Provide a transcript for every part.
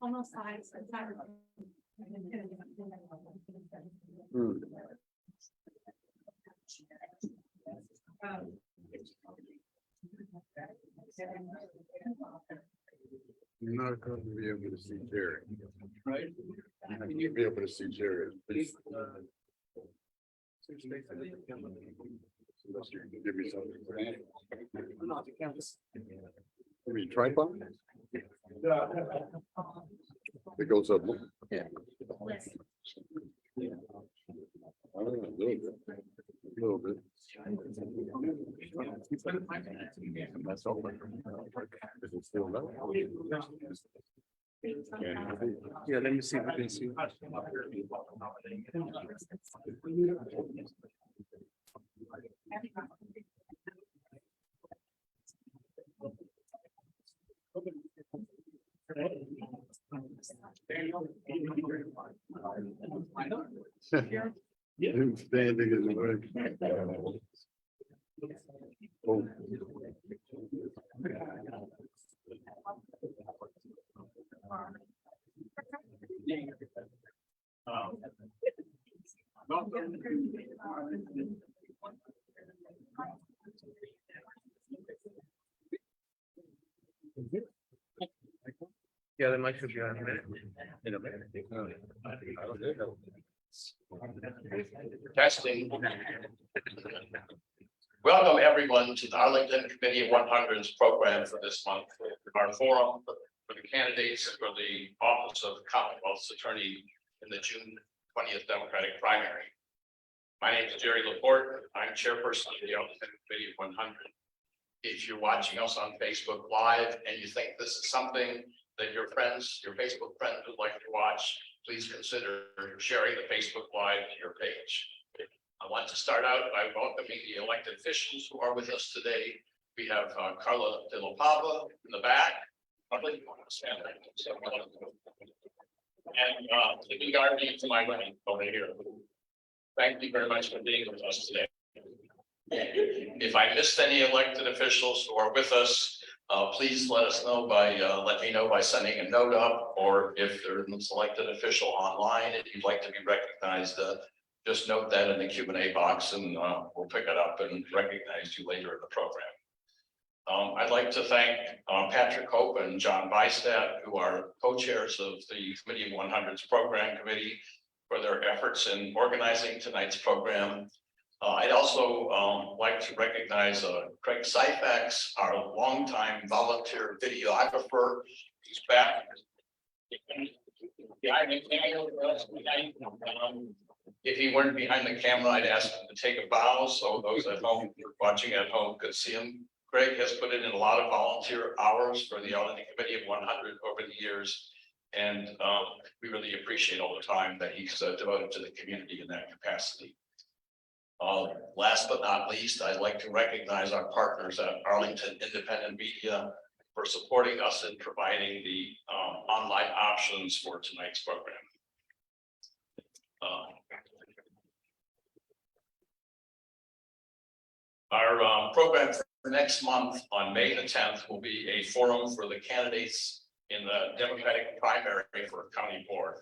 almost sides. You're not going to be able to see Jerry. Right. You'll be able to see Jerry. Unless you can give me something. You mean tripod? It goes up. Yeah. A little bit. That's all. Is it still low? Yeah, let me see if we can see. Him standing is work. Oh. Yeah, that might should be on a minute. In a minute. Testing. Welcome, everyone, to the Arlington Committee of 100's program for this month. Our forum for the candidates for the office of Commonwealth's Attorney in the June 20th Democratic primary. My name is Jerry Laporte. I'm chairperson of the Arlington Committee of 100. If you're watching us on Facebook Live and you think this is something that your friends, your Facebook friends would like to watch, please consider sharing the Facebook Live to your page. I want to start out by welcoming the elected officials who are with us today. We have Carla De La Pava in the back. Carla, you want to stand there? And Libby Garvey to my right over here. Thank you very much for being with us today. If I missed any elected officials who are with us, please let us know by let me know by sending a note up, or if there's an elected official online, if you'd like to be recognized, just note that in the Q&A box, and we'll pick it up and recognize you later in the program. I'd like to thank Patrick Hope and John Bystad, who are co-chairs of the Committee of 100's Program Committee, for their efforts in organizing tonight's program. I'd also like to recognize Craig Syfax, our longtime volunteer videographer. He's back. If he weren't behind the camera, I'd ask him to take a bow so those at home watching at home could see him. Greg has put in a lot of volunteer hours for the Arlington Committee of 100 over the years, and we really appreciate all the time that he's devoted to the community in that capacity. Last but not least, I'd like to recognize our partners at Arlington Independent Media for supporting us in providing the online options for tonight's program. Our program for next month on May the 10th will be a forum for the candidates in the Democratic primary for County Board.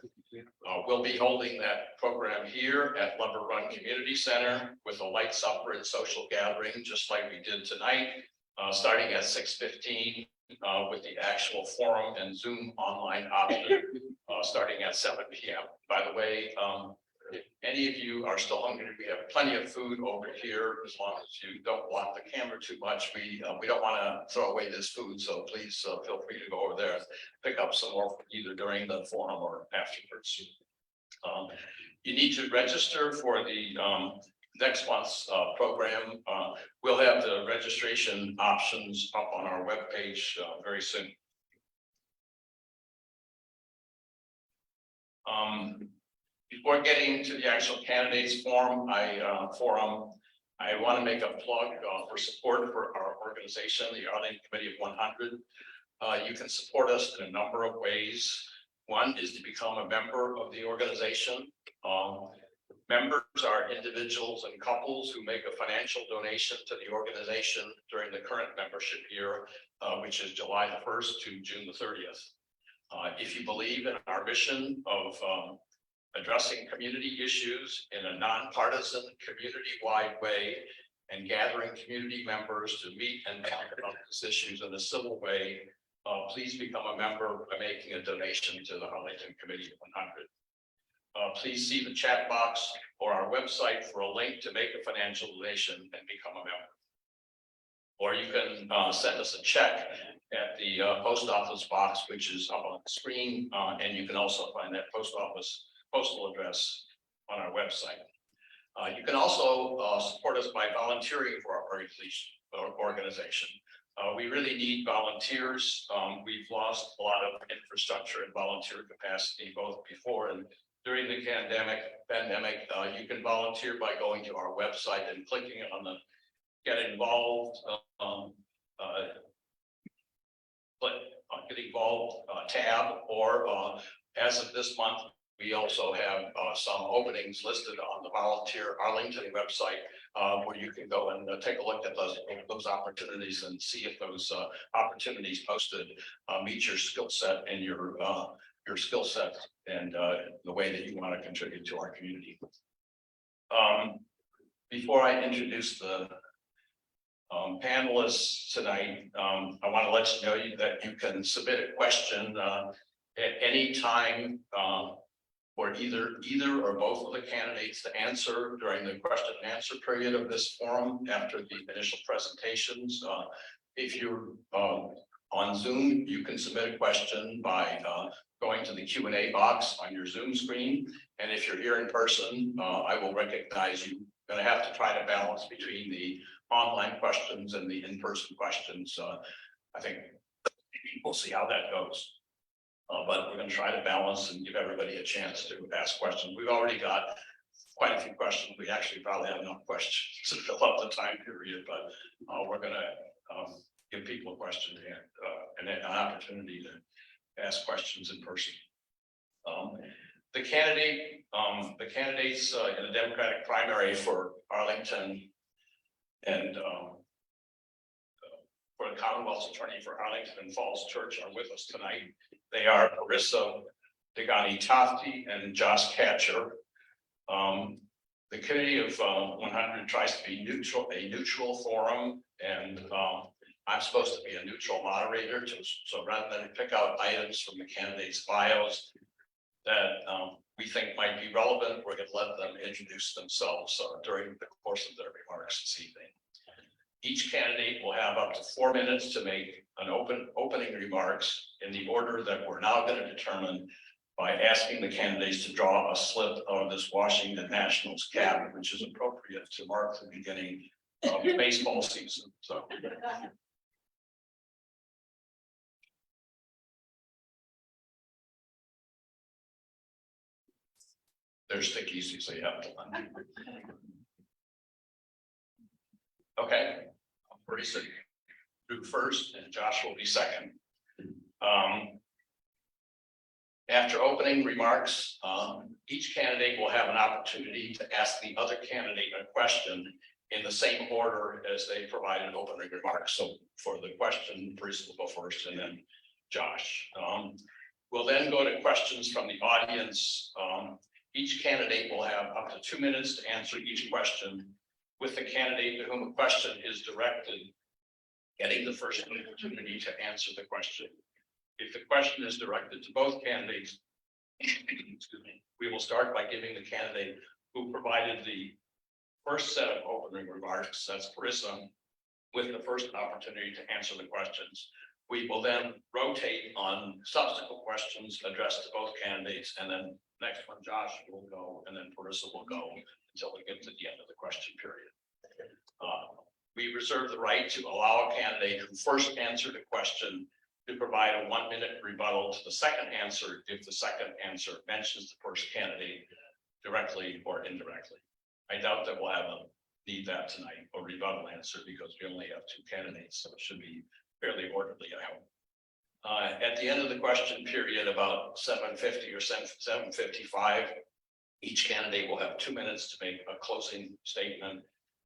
We'll be holding that program here at Lumber Run Community Center with a lights up and social gathering, just like we did tonight, starting at 6:15 with the actual forum and Zoom online option starting at 7 p.m. By the way, if any of you are still hungry, we have plenty of food over here. As long as you don't block the camera too much, we don't want to throw away this food. So please feel free to go over there, pick up some more either during the forum or afterwards. You need to register for the next month's program. We'll have the registration options up on our webpage very soon. Before getting to the actual candidates forum, I want to make a plug for support for our organization, the Arlington Committee of 100. You can support us in a number of ways. One is to become a member of the organization. Members are individuals and couples who make a financial donation to the organization during the current membership year, which is July the 1st to June the 30th. If you believe in our mission of addressing community issues in a nonpartisan, community-wide way and gathering community members to meet and talk about these issues in a civil way, please become a member by making a donation to the Arlington Committee of 100. Please see the chat box or our website for a link to make a financial donation and become a member. Or you can send us a check at the post office box, which is up on the screen, and you can also find that postal address on our website. You can also support us by volunteering for our organization. We really need volunteers. We've lost a lot of infrastructure and volunteer capacity both before and during the pandemic. You can volunteer by going to our website and clicking on the Get Involved tab, or as of this month, we also have some openings listed on the Volunteer Arlington website, where you can go and take a look at those opportunities and see if those opportunities posted meet your skill set and your skill set and the way that you want to contribute to our community. Before I introduce the panelists tonight, I want to let you know that you can submit a question at any time for either or both of the candidates to answer during the question and answer period of this forum after the initial presentations. If you're on Zoom, you can submit a question by going to the Q&A box on your Zoom screen. And if you're here in person, I will recognize you. I'm going to have to try to balance between the online questions and the in-person questions. I think we'll see how that goes. But we're going to try to balance and give everybody a chance to ask questions. We've already got quite a few questions. We actually probably have enough questions to fill up the time period, but we're going to give people a question and an opportunity to ask questions in person. The candidates in the Democratic primary for Arlington and for the Commonwealth's Attorney for Arlington and Falls Church are with us tonight. They are Parisa Degani-Tofty and Josh Katcher. The Committee of 100 tries to be a neutral forum, and I'm supposed to be a neutral moderator. So rather than pick out items from the candidates' bios that we think might be relevant, we're going to let them introduce themselves during the course of their remarks this evening. Each candidate will have up to 4 minutes to make an opening remarks in the order that we're now going to determine by asking the candidates to draw a slip of this Washington Nationals cap, which is appropriate to mark the beginning of the baseball season. So. They're stickies, so you have to undo. Okay, Parisa do first, and Josh will be second. After opening remarks, each candidate will have an opportunity to ask the other candidate a question in the same order as they provided opening remarks. So for the question, Parisa will go first, and then Josh. We'll then go to questions from the audience. Each candidate will have up to 2 minutes to answer each question, with the candidate to whom a question is directed getting the first opportunity to answer the question. If the question is directed to both candidates, excuse me, we will start by giving the candidate who provided the first set of opening remarks, that's Parisa, with the first opportunity to answer the questions. We will then rotate on subsequent questions addressed to both candidates, and then next one, Josh will go, and then Parisa will go until we get to the end of the question period. We reserve the right to allow a candidate who first answered a question to provide a 1-minute rebuttal to the second answer if the second answer mentions the first candidate directly or indirectly. I doubt that we'll need that tonight, or rebuttal answer, because we only have 2 candidates, so it should be fairly orderly, I hope. At the end of the question period, about 7:50 or 7:55, each candidate will have 2 minutes to make a closing statement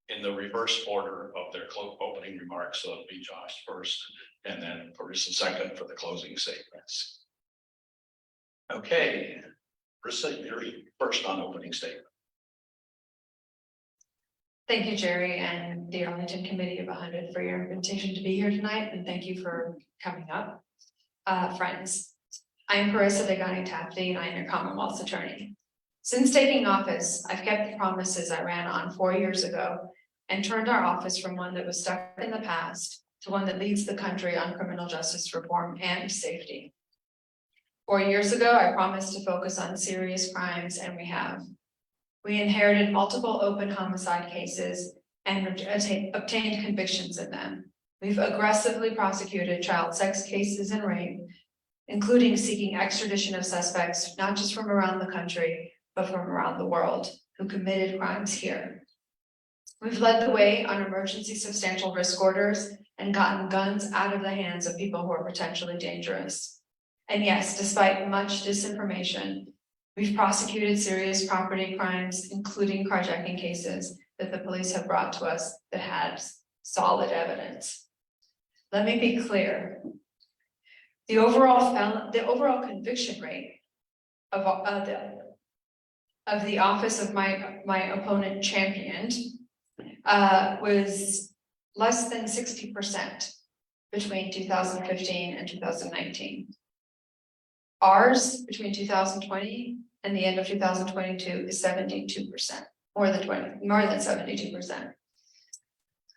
in the reverse order of their opening remarks. So it'll be Josh first, and then Parisa second for the closing statements. Okay, Priscilla, you're first on opening statement. Thank you, Jerry, and the Arlington Committee of 100 for your invitation to be here tonight, and thank you for coming up. Friends, I am Carissa Degani Tafti, and I am your Commonwealth's attorney. Since taking office, I've kept the promises I ran on 4 years ago and turned our office from one that was stuck in the past to one that leads the country on criminal justice reform and safety. 4 years ago, I promised to focus on serious crimes, and we have. We inherited multiple open homicide cases and obtained convictions in them. We've aggressively prosecuted child sex cases and rape, including seeking extradition of suspects, not just from around the country, but from around the world who committed crimes here. We've led the way on emergency substantial risk orders and gotten guns out of the hands of people who are potentially dangerous. And yes, despite much disinformation, we've prosecuted serious property crimes, including carjacking cases that the police have brought to us that had solid evidence. Let me be clear. The overall conviction rate of the office of my opponent championed was less than 60% between 2015 and 2019. Ours between 2020 and the end of 2022 is 72%, more than 72%.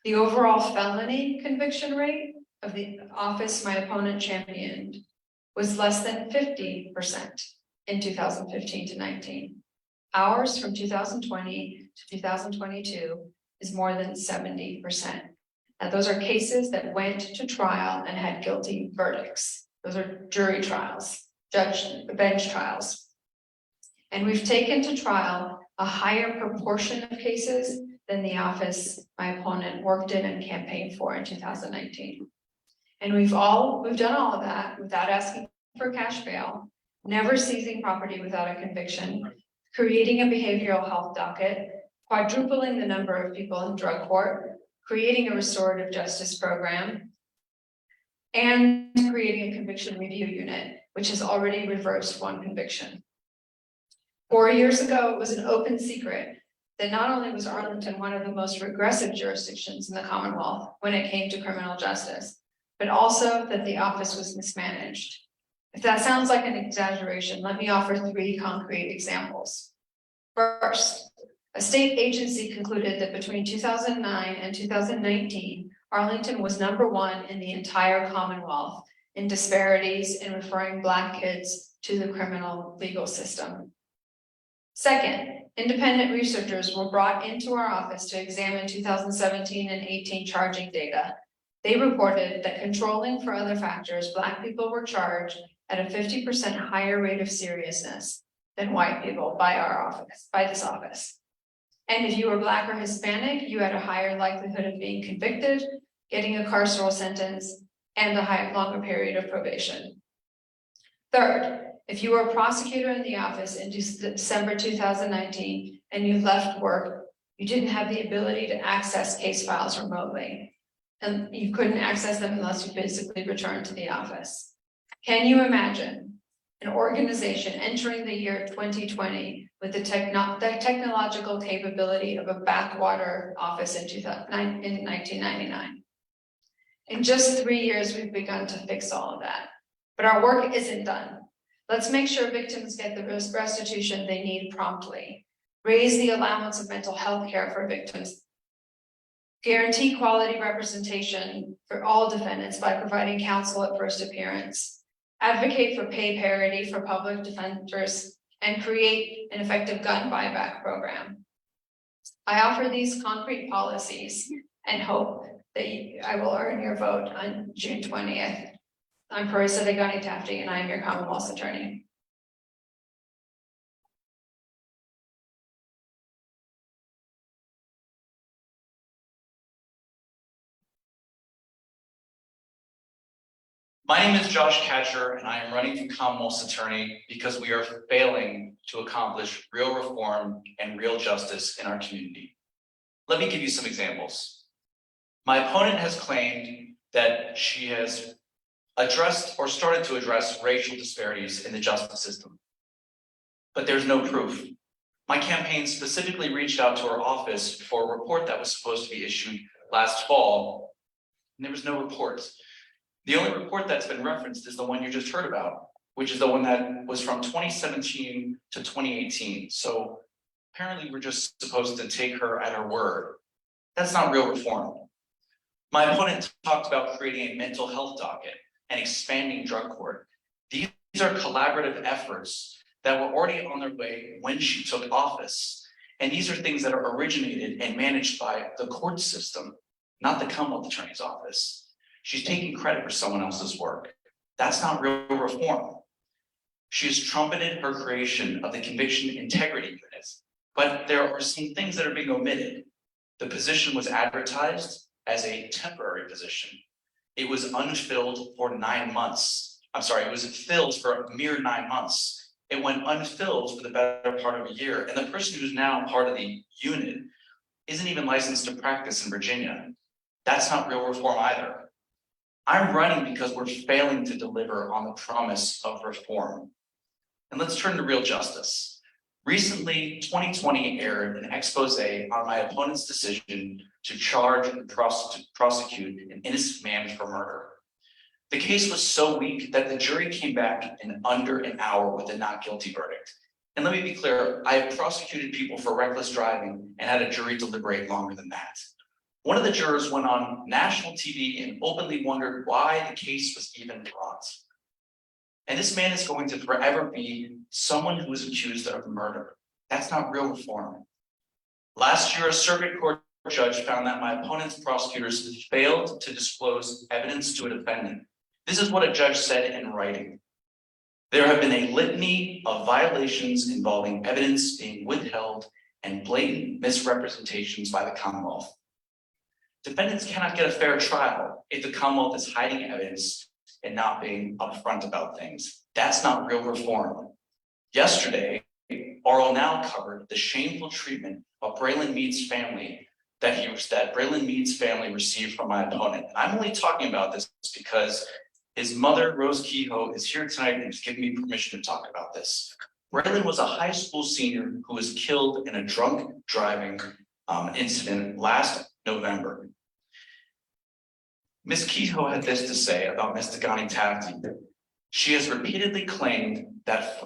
The overall felony conviction rate of the office my opponent championed was less than 50% in 2015 to 19. Ours from 2020 to 2022 is more than 70%. Now, those are cases that went to trial and had guilty verdicts. Those are jury trials, bench trials. And we've taken to trial a higher proportion of cases than the office my opponent worked in and campaigned for in 2019. And we've done all of that without asking for cash bail, never seizing property without a conviction, creating a behavioral health docket, quadrupling the number of people in drug court, creating a restorative justice program, and creating a conviction review unit, which has already reversed one conviction. 4 years ago, it was an open secret that not only was Arlington one of the most regressive jurisdictions in the Commonwealth when it came to criminal justice, but also that the office was mismanaged. If that sounds like an exaggeration, let me offer 3 concrete examples. First, a state agency concluded that between 2009 and 2019, Arlington was #1 in the entire Commonwealth in disparities in referring Black kids to the criminal legal system. Second, independent researchers were brought into our office to examine 2017 and 18 charging data. They reported that controlling for other factors, Black people were charged at a 50% higher rate of seriousness than white people by this office. And if you were Black or Hispanic, you had a higher likelihood of being convicted, getting a carceral sentence, and a longer period of probation. Third, if you were a prosecutor in the office in December 2019 and you left work, you didn't have the ability to access case files remotely. And you couldn't access them unless you physically returned to the office. Can you imagine an organization entering the year 2020 with the technological capability of a backwater office in 1999? In just 3 years, we've begun to fix all of that, but our work isn't done. Let's make sure victims get the restitution they need promptly. Raise the allowance of mental health care for victims. Guarantee quality representation for all defendants by providing counsel at first appearance. Advocate for pay parity for public defenders and create an effective gun buyback program. I offer these concrete policies and hope that I will earn your vote on June 20th. I'm Carissa Degani Tafti, and I am your Commonwealth's attorney. My name is Josh Katcher, and I am running for Commonwealth's attorney because we are failing to accomplish real reform and real justice in our community. Let me give you some examples. My opponent has claimed that she has addressed or started to address racial disparities in the justice system. But there's no proof. My campaign specifically reached out to her office for a report that was supposed to be issued last fall, and there was no report. The only report that's been referenced is the one you just heard about, which is the one that was from 2017 to 2018. So apparently we're just supposed to take her at her word. That's not real reform. My opponent talked about creating a mental health docket and expanding drug court. These are collaborative efforts that were already on their way when she took office. And these are things that are originated and managed by the court system, not the Commonwealth Attorney's Office. She's taking credit for someone else's work. That's not real reform. She has trumpeted her creation of the Conviction Integrity Unit, but there are some things that are being omitted. The position was advertised as a temporary position. It was unfilled for 9 months. I'm sorry, it was filled for a mere 9 months. It went unfilled for the better part of a year. And the person who's now part of the unit isn't even licensed to practice in Virginia. That's not real reform either. I'm running because we're failing to deliver on the promise of reform. And let's turn to real justice. Recently, 2020 aired an expose on my opponent's decision to charge and prosecute an innocent man for murder. The case was so weak that the jury came back in under an hour with a not guilty verdict. And let me be clear, I have prosecuted people for reckless driving and had a jury deliberate longer than that. One of the jurors went on national TV and openly wondered why the case was even brought. And this man is going to forever be someone who is accused of murder. That's not real reform. Last year, a circuit court judge found that my opponent's prosecutors failed to disclose evidence to a defendant. This is what a judge said in writing. There have been a litany of violations involving evidence being withheld and blatant misrepresentations by the Commonwealth. Defendants cannot get a fair trial if the Commonwealth is hiding evidence and not being upfront about things. That's not real reform. Yesterday, Oral Now covered the shameful treatment of Braylon Mead's family that Braylon Mead's family received from my opponent. And I'm only talking about this because his mother, Rose Kehoe, is here tonight and has given me permission to talk about this. Braylon was a high school senior who was killed in a drunk driving incident last November. Ms. Kehoe had this to say about Ms. Dagani Tafti. She has repeatedly claimed that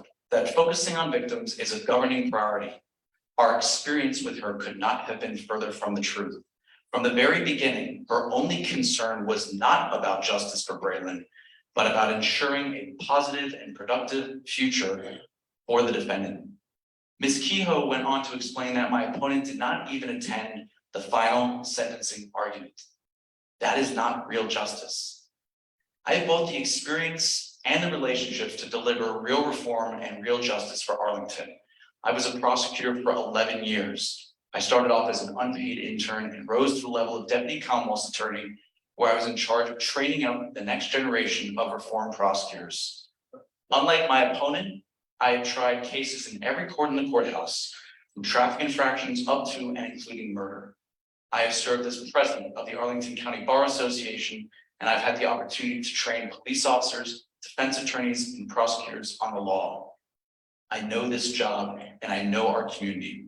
focusing on victims is a governing priority. Our experience with her could not have been further from the truth. From the very beginning, her only concern was not about justice for Braylon, but about ensuring a positive and productive future for the defendant. Ms. Kehoe went on to explain that my opponent did not even attend the final sentencing argument. That is not real justice. I have both the experience and the relationships to deliver real reform and real justice for Arlington. I was a prosecutor for 11 years. I started off as an unpaid intern and rose to the level of deputy Commonwealth's attorney, where I was in charge of training up the next generation of reform prosecutors. Unlike my opponent, I have tried cases in every court in the courthouse, from traffic infractions up to and including murder. I have served as president of the Arlington County Bar Association, and I've had the opportunity to train police officers, defense attorneys, and prosecutors on the law. I know this job and I know our community.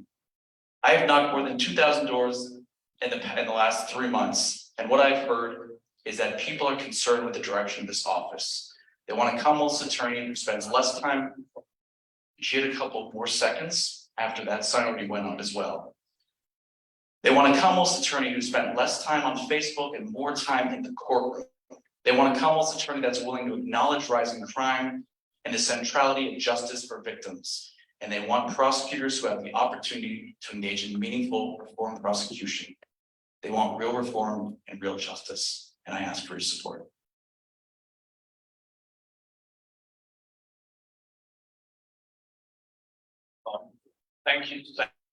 I have knocked more than 2,000 doors in the last 3 months, and what I've heard is that people are concerned with the direction of this office. They want a Commonwealth's attorney who spends less time. She had a couple more seconds after that sign already went on as well. They want a Commonwealth's attorney who spent less time on Facebook and more time in the courtroom. They want a Commonwealth's attorney that's willing to acknowledge rising crime and the centrality of justice for victims. And they want prosecutors who have the opportunity to engage in meaningful reform prosecution. They want real reform and real justice. And I ask for your support. Thank you.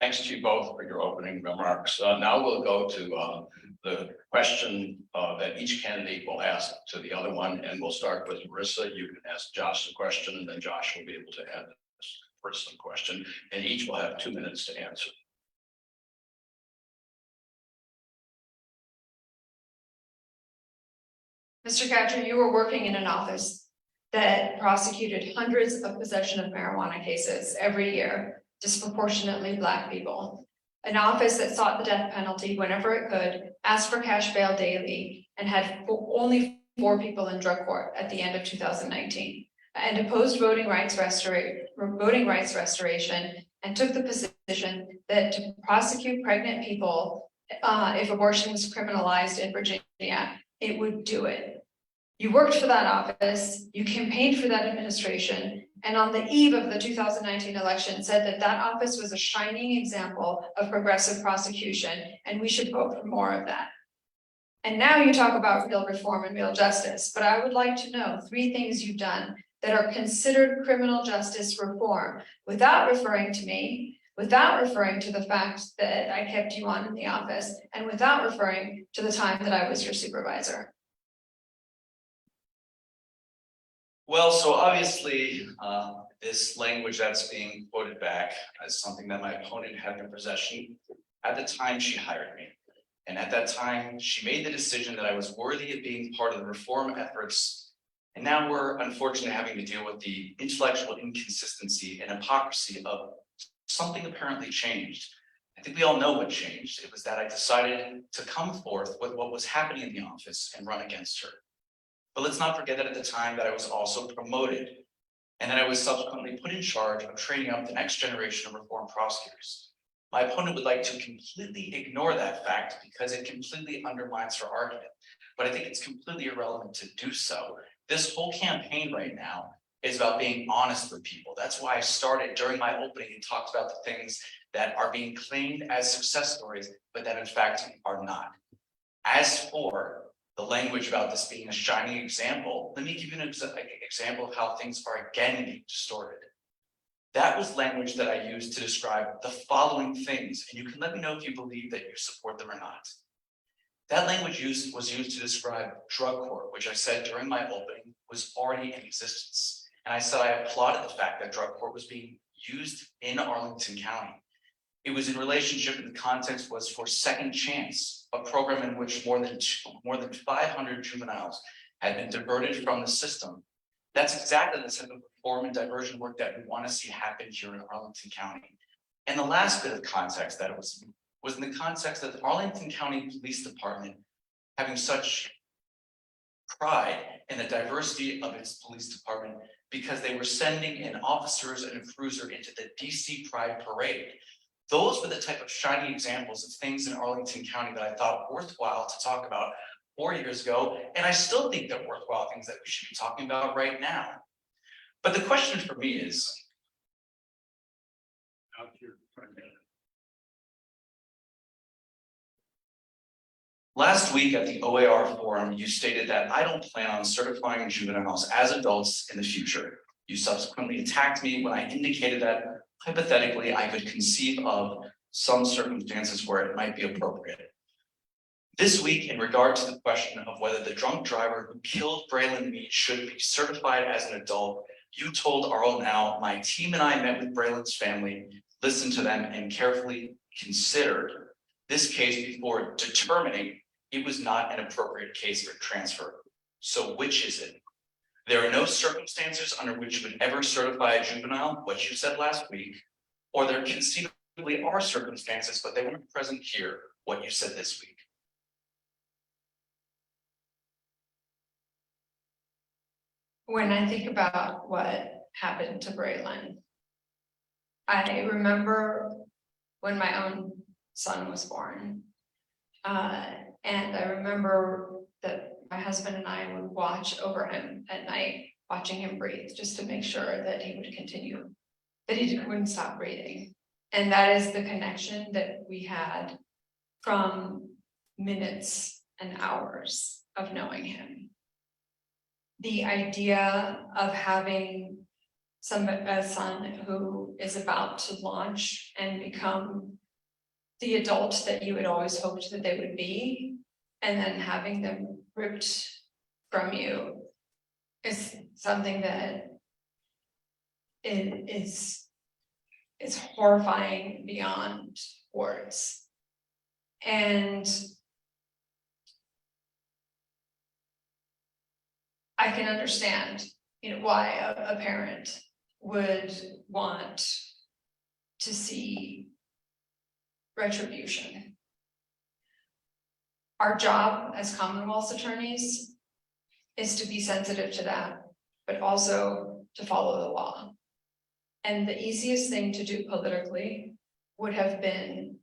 Thanks to you both for your opening remarks. Now we'll go to the question that each candidate will ask to the other one, and we'll start with Marissa. You can ask Josh a question, and then Josh will be able to add this personal question, and each will have 2 minutes to answer. Mr. Catcher, you were working in an office that prosecuted hundreds of possession of marijuana cases every year, disproportionately Black people. An office that sought the death penalty whenever it could, asked for cash bail daily, and had only 4 people in drug court at the end of 2019, and opposed voting rights restoration, and took the position that to prosecute pregnant people, if abortion was criminalized in Virginia, it would do it. You worked for that office, you campaigned for that administration, and on the eve of the 2019 election said that that office was a shining example of progressive prosecution, and we should vote for more of that. And now you talk about real reform and real justice, but I would like to know 3 things you've done that are considered criminal justice reform, without referring to me, without referring to the fact that I kept you on in the office, and without referring to the time that I was your supervisor. Well, so obviously, this language that's being quoted back is something that my opponent had in possession at the time she hired me. And at that time, she made the decision that I was worthy of being part of the reform efforts. And now we're unfortunately having to deal with the intellectual inconsistency and hypocrisy of something apparently changed. I think we all know what changed. It was that I decided to come forth with what was happening in the office and run against her. But let's not forget that at the time that I was also promoted, and that I was subsequently put in charge of training up the next generation of reform prosecutors. My opponent would like to completely ignore that fact because it completely undermines her argument, but I think it's completely irrelevant to do so. This whole campaign right now is about being honest with people. That's why I started during my opening and talked about the things that are being claimed as success stories, but that in fact are not. As for the language about this being a shining example, let me give you an example of how things are again being distorted. That was language that I used to describe the following things, and you can let me know if you believe that you support them or not. That language was used to describe drug court, which I said during my opening was already in existence. And I said I applauded the fact that drug court was being used in Arlington County. It was in relationship, and the context was for Second Chance, a program in which more than 500 juveniles had been diverted from the system. That's exactly the type of reform and diversion work that we want to see happen here in Arlington County. And the last bit of context that it was in the context of the Arlington County Police Department having such pride in the diversity of its police department because they were sending in officers and a cruiser into the DC Pride Parade. Those were the type of shining examples of things in Arlington County that I thought worthwhile to talk about 4 years ago, and I still think they're worthwhile things that we should be talking about right now. But the question for me is, last week at the OAR forum, you stated that I don't plan on certifying juveniles as adults in the future. You subsequently attacked me when I indicated that hypothetically I could conceive of some circumstances where it might be appropriate. This week, in regard to the question of whether the drunk driver who killed Braylon Mead should be certified as an adult, you told Arl Now, my team and I met with Braylon's family, listened to them, and carefully considered this case before determining it was not an appropriate case for transfer. So which is it? There are no circumstances under which you would ever certify a juvenile, what you said last week, or there conceivably are circumstances, but they weren't present here, what you said this week. When I think about what happened to Braylon, I remember when my own son was born. And I remember that my husband and I would watch over him at night, watching him breathe, just to make sure that he would continue, that he wouldn't stop breathing. And that is the connection that we had from minutes and hours of knowing him. The idea of having a son who is about to launch and become the adult that you had always hoped that they would be, and then having them ripped from you is something that is horrifying beyond words. And I can understand, why a parent would want to see retribution. Our job as Commonwealth's attorneys is to be sensitive to that, but also to follow the law. And the easiest thing to do politically would have been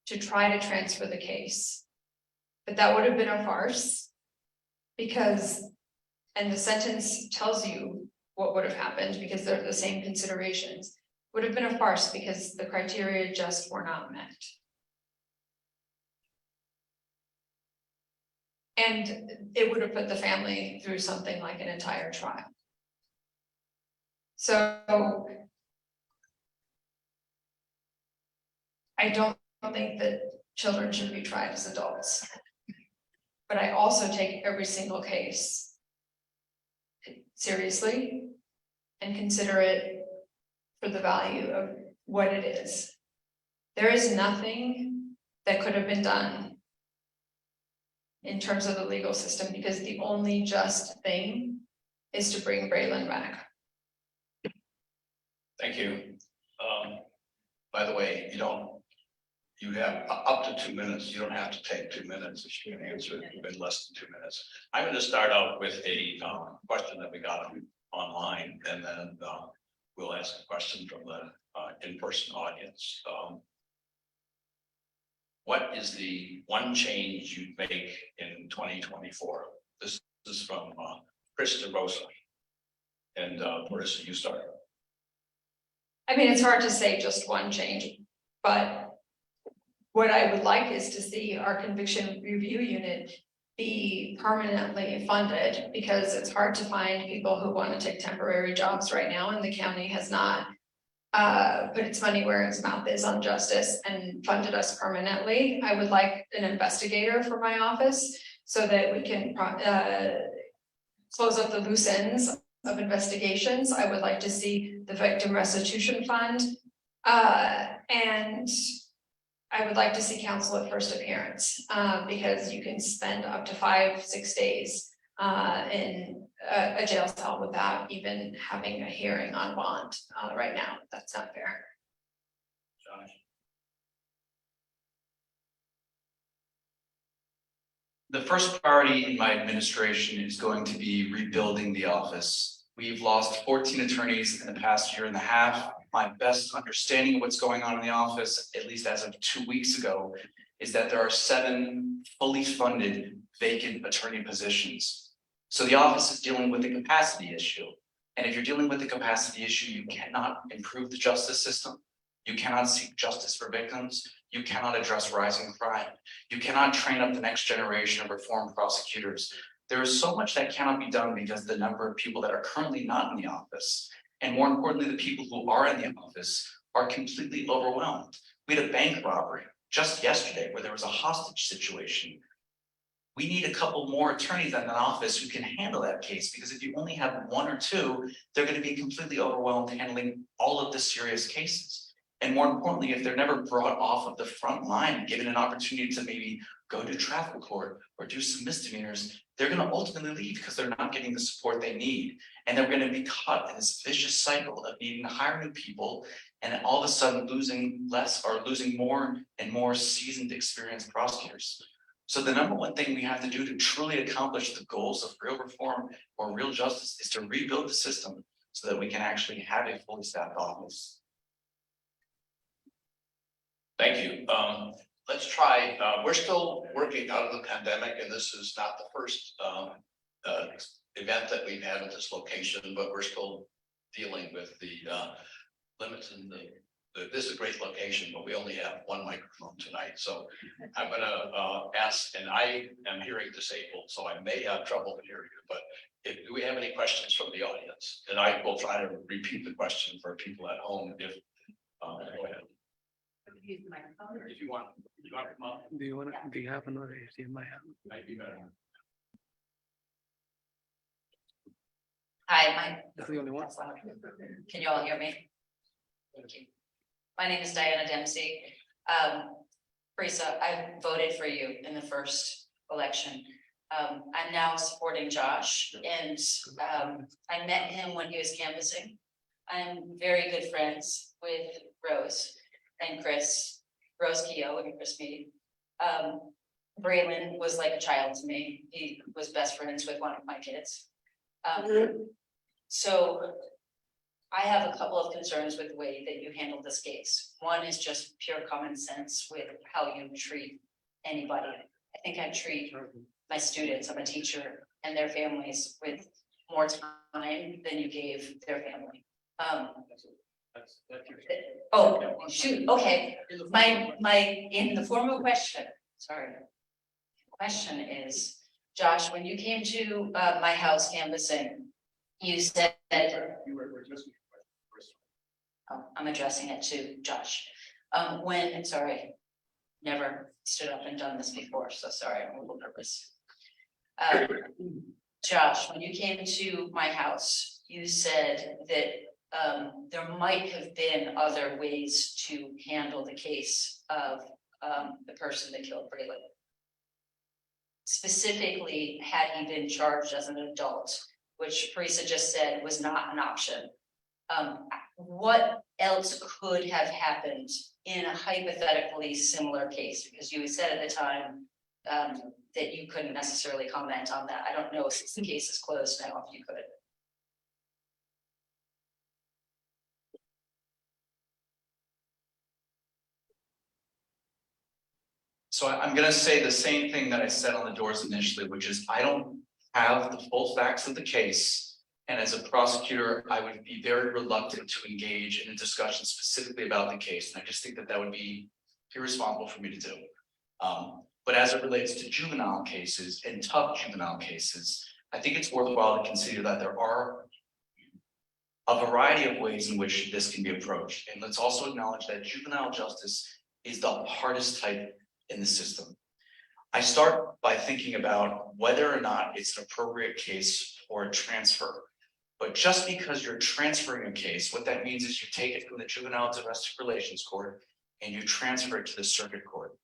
to try to transfer the case. But that would have been a farce, because, and the sentence tells you what would have happened, because they're the same considerations, would have been a farce because the criteria just were not met. And it would have put the family through something like an entire trial. So I don't think that children should be tried as adults. But I also take every single case seriously and consider it for the value of what it is. There is nothing that could have been done in terms of the legal system, because the only just thing is to bring Braylon back. Thank you. By the way, you have up to 2 minutes. You don't have to take 2 minutes if you can answer it in less than 2 minutes. I'm going to start out with a question that we got online, and then we'll ask a question from the in-person audience. What is the one change you'd make in 2024? This is from Chris DeRosa. And Marissa, you start. I mean, it's hard to say just one change, but what I would like is to see our conviction review unit be permanently funded, because it's hard to find people who want to take temporary jobs right now, and the county has not put its money where its mouth is on justice and funded us permanently. I would like an investigator for my office so that we can close up the loose ends of investigations. I would like to see the victim restitution fund, and I would like to see counsel at first appearance, because you can spend up to 5-6 days in a jail cell without even having a hearing on bond right now. That's not fair. Josh. The first priority in my administration is going to be rebuilding the office. We've lost 14 attorneys in the past year and a half. My best understanding of what's going on in the office, at least as of 2 weeks ago, is that there are 7 fully funded vacant attorney positions. So the office is dealing with the capacity issue. And if you're dealing with the capacity issue, you cannot improve the justice system. You cannot seek justice for victims. You cannot address rising crime. You cannot train up the next generation of reformed prosecutors. There is so much that cannot be done because the number of people that are currently not in the office, and more importantly, the people who are in the office, are completely overwhelmed. We had a bank robbery just yesterday where there was a hostage situation. We need a couple more attorneys in an office who can handle that case, because if you only have 1 or 2, they're going to be completely overwhelmed handling all of the serious cases. And more importantly, if they're never brought off of the front line and given an opportunity to maybe go to traffic court or do some misdemeanors, they're going to ultimately leave because they're not getting the support they need. And they're going to be caught in this vicious cycle of needing to hire new people and all of a sudden losing more and more seasoned, experienced prosecutors. So the number one thing we have to do to truly accomplish the goals of real reform or real justice is to rebuild the system so that we can actually have a fully staffed office. Thank you. Let's try, we're still working out of the pandemic, and this is not the first event that we've had at this location, but we're still dealing with the limits in this is a great location, but we only have 1 microphone tonight. So I'm gonna ask, and I am hearing disabled, so I may have trouble hearing you, but do we have any questions from the audience? And I will try to repeat the question for people at home if, go ahead. If you want to come up, Do you have another HDMI? might be better. Hi, That's the only one. can you all hear me? Thank you. My name is Diana Dempsey. Teresa, I voted for you in the first election. I'm now supporting Josh and, I met him when he was canvassing. I'm very good friends with Rose and Chris, Rose Keough and Chris Mead. Braylon was like a child to me. He was best friends with one of my kids. So I have a couple of concerns with the way that you handled this case. One is just pure common sense with how you treat anybody. I think I treat my students, I'm a teacher, and their families with more time than you gave their family. Oh, shoot, okay, in the formal question, sorry. Question is, Josh, when you came to my house canvassing, you said, I'm addressing it to Josh. Sorry, never stood up and done this before, so sorry, I'm a little nervous. Josh, when you came to my house, you said that there might have been other ways to handle the case of the person that killed Braylon. Specifically, had he been charged as an adult, which Teresa just said was not an option. What else could have happened in a hypothetically similar case? Because you had said at the time that you couldn't necessarily comment on that. I don't know since the case is closed now, if you could. So I'm gonna say the same thing that I said on the doors initially, which is I don't have the full facts of the case. And as a prosecutor, I would be very reluctant to engage in a discussion specifically about the case. And I just think that that would be irresponsible for me to do. But as it relates to juvenile cases and tough juvenile cases, I think it's worthwhile to consider that there are a variety of ways in which this can be approached. And let's also acknowledge that juvenile justice is the hardest type in the system. I start by thinking about whether or not it's an appropriate case for a transfer. But just because you're transferring a case, what that means is you take it from the juvenile domestic relations court and you transfer it to the circuit court.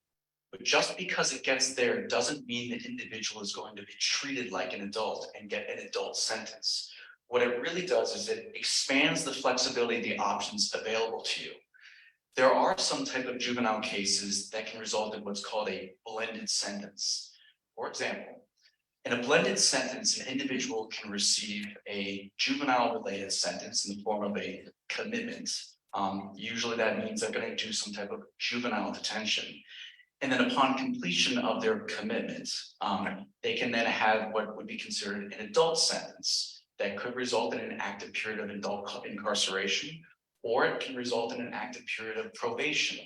But just because it gets there doesn't mean the individual is going to be treated like an adult and get an adult sentence. What it really does is it expands the flexibility, the options available to you. There are some type of juvenile cases that can result in what's called a blended sentence. For example, in a blended sentence, an individual can receive a juvenile related sentence in the form of a commitment. Usually that means they're going to do some type of juvenile detention. And then upon completion of their commitment, they can then have what would be considered an adult sentence that could result in an active period of adult incarceration, or it can result in an active period of probation.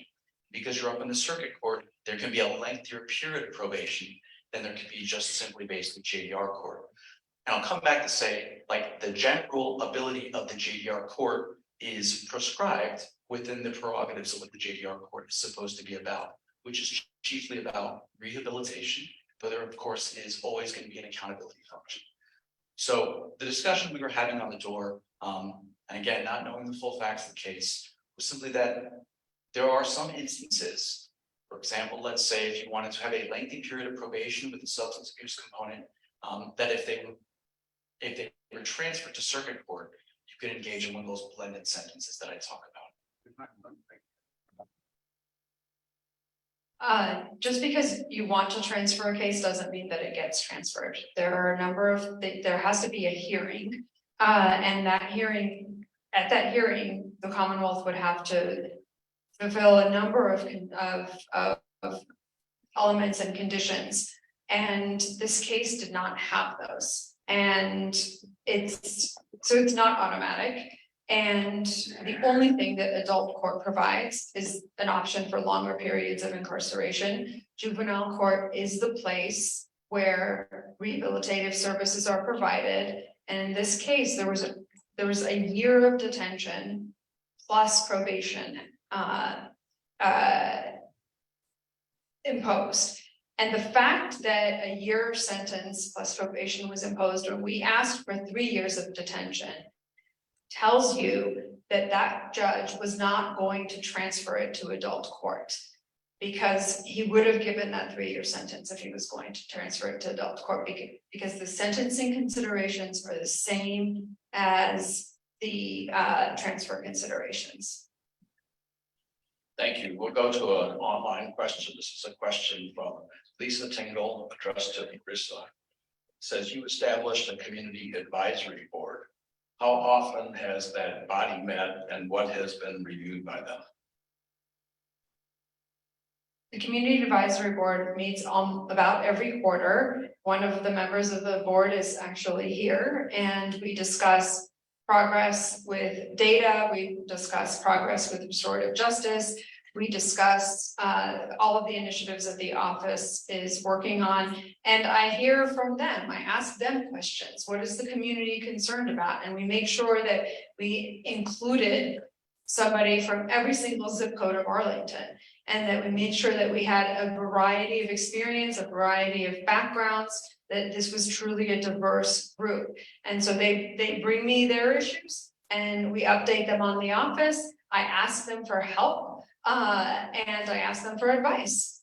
Because you're up in the circuit court, there can be a lengthier period of probation than there could be just simply based with JDR court. And I'll come back to say, like, the general ability of the JDR court is prescribed within the prerogatives of what the JDR court is supposed to be about, which is chiefly about rehabilitation, but there of course is always going to be an accountability function. So the discussion we were having on the door, and again, not knowing the full facts of the case, was simply that there are some instances. For example, let's say if you wanted to have a lengthy period of probation with a substance abuse component, that if they were transferred to circuit court, you could engage in one of those blended sentences that I talk about. Just because you want to transfer a case doesn't mean that it gets transferred. There are a number of, there has to be a hearing. And at that hearing, the Commonwealth would have to fulfill a number of elements and conditions. And this case did not have those. And it's not automatic. And the only thing that adult court provides is an option for longer periods of incarceration. Juvenile court is the place where rehabilitative services are provided. And in this case, there was a year of detention plus probation imposed. And the fact that a year sentence plus probation was imposed when we asked for 3 years of detention tells you that that judge was not going to transfer it to adult court, because he would have given that 3-year sentence if he was going to transfer it to adult court, because the sentencing considerations are the same as the transfer considerations. Thank you. We'll go to an online question. This is a question from Lisa Tingle addressed to Krista. Says you established a community advisory board. How often has that body met and what has been reviewed by them? The Community Advisory Board meets about every quarter. One of the members of the board is actually here, and we discuss progress with data, we discuss progress with restorative justice, we discuss all of the initiatives that the office is working on, and I hear from them. I ask them questions. What is the community concerned about? And we make sure that we included somebody from every single zip code of Arlington, and that we made sure that we had a variety of experience, a variety of backgrounds, that this was truly a diverse group. And so they bring me their issues and we update them on the office. I ask them for help and I ask them for advice.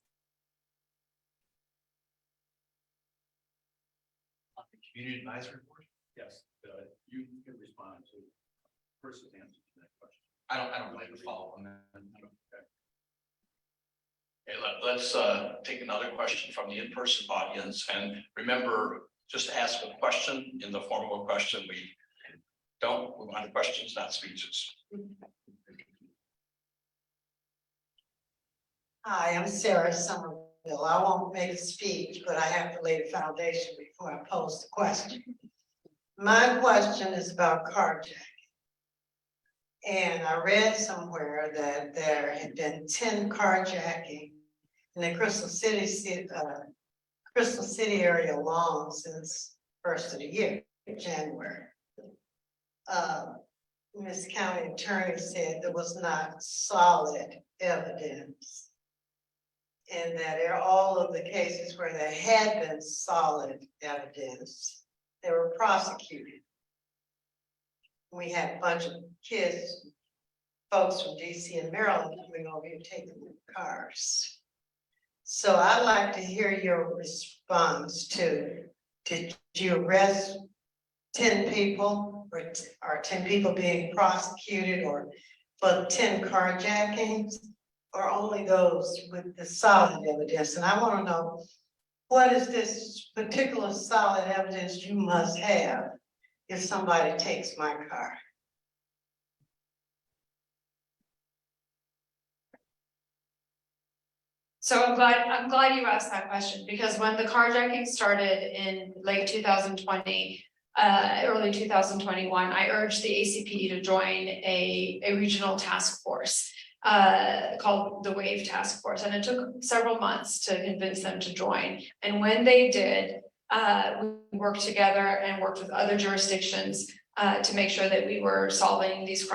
On the community advisory board? Yes, you can respond to first answer to that question. I don't like to follow on that. Okay, let's take another question from the in-person audience, and remember, just ask a question in the form of a question. We want questions, not speeches. Hi, I'm Sarah Somerville. I won't make a speech, but I have to lay the foundation before I pose the question. My question is about carjacking. And I read somewhere that there had been 10 carjacking in the Crystal City area alone since first of the year, January. Ms. County Attorney said there was not solid evidence, and that in all of the cases where there had been solid evidence, they were prosecuted. We had a bunch of kids, folks from DC and Maryland coming over here taking their cars. So I'd like to hear your response to, did you arrest 10 people or are 10 people being prosecuted or for 10 carjackings or only those with the solid evidence? And I want to know, what is this particular solid evidence you must have if somebody takes my car? So I'm glad you asked that question, because when the carjacking started in late 2020, early 2021, I urged the ACP to join a regional task force called the WAVE Task Force, and it took several months to convince them to join. And when they did, we worked together and worked with other jurisdictions to make sure that we were solving these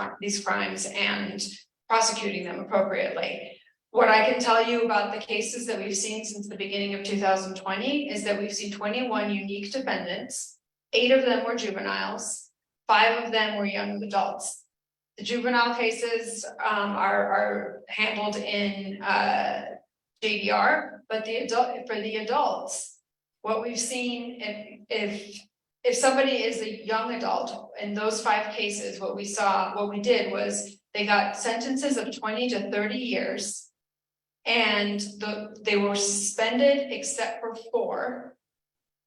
crimes and prosecuting them appropriately. What I can tell you about the cases that we've seen since the beginning of 2020 is that we've seen 21 unique defendants. 8 of them were juveniles, 5 of them were young adults. The juvenile cases are handled in JDR, but for the adults, what we've seen, if somebody is a young adult in those 5 cases, what we did was they got sentences of 20 to 30 years. And they were suspended except for 4.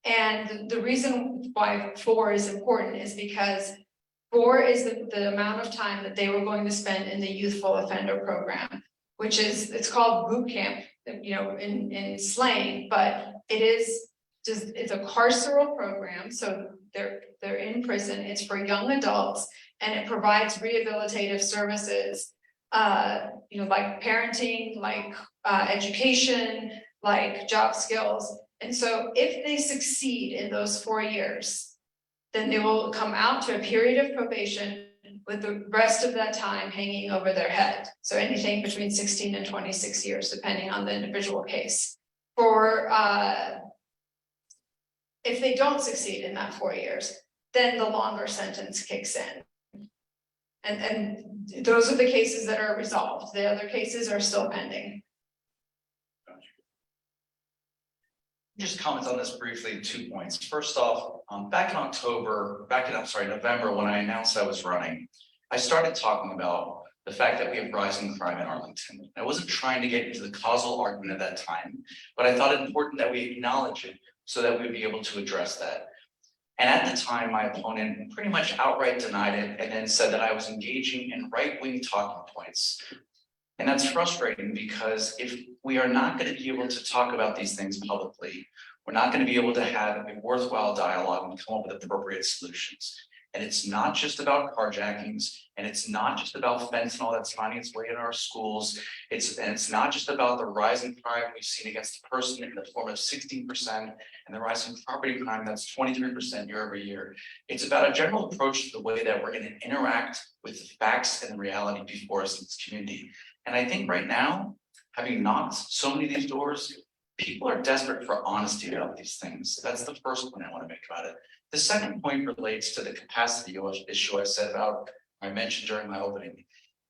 And the reason why 4 is important is because 4 is the amount of time that they were going to spend in the youthful offender program, which is, it's called boot camp, you know, in slang, but it's a carceral program. So they're in prison. It's for young adults, and it provides rehabilitative services, you know, like parenting, like education, like job skills. And so if they succeed in those 4 years, then they will come out to a period of probation with the rest of that time hanging over their head. So anything between 16 and 26 years, depending on the individual case. If they don't succeed in that 4 years, then the longer sentence kicks in. And those are the cases that are resolved. The other cases are still pending. Just comment on this briefly, 2 points. First off, back in November, when I announced I was running, I started talking about the fact that we have rising crime in Arlington. I wasn't trying to get into the causal argument at that time, but I thought it important that we acknowledge it so that we'd be able to address that. And at the time, my opponent pretty much outright denied it and then said that I was engaging in right-wing talking points. And that's frustrating because if we are not going to be able to talk about these things publicly, we're not going to be able to have a worthwhile dialogue and come up with appropriate solutions. And it's not just about carjackings, and it's not just about fentanyl that's finding its way in our schools. It's not just about the rising crime we've seen against the person in the form of 16% and the rising property crime that's 23% year over year. It's about a general approach to the way that we're going to interact with the facts and the reality before us in this community. And I think right now, having knocked so many of these doors, people are desperate for honesty about these things. That's the first point I want to make about it. The second point relates to the capacity issue I mentioned during my opening.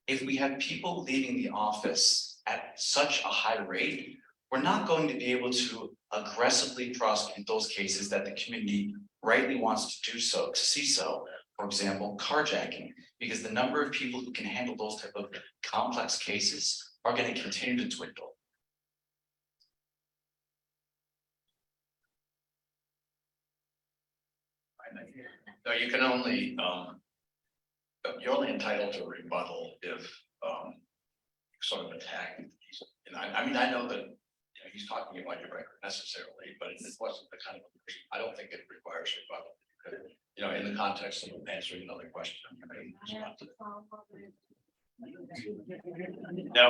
If we have people leaving the office at such a high rate, we're not going to be able to aggressively prosecute those cases that the community rightly wants to see so. For example, carjacking, because the number of people who can handle those type of complex cases are going to continue to dwindle. No, you can only, you're only entitled to a rebuttal if, sort of attack. And I mean, I know that, you know, he's talking about your record necessarily, but it wasn't the kind of, I don't think it requires rebuttal. You know, in the context of answering another question. You may respond to that. No.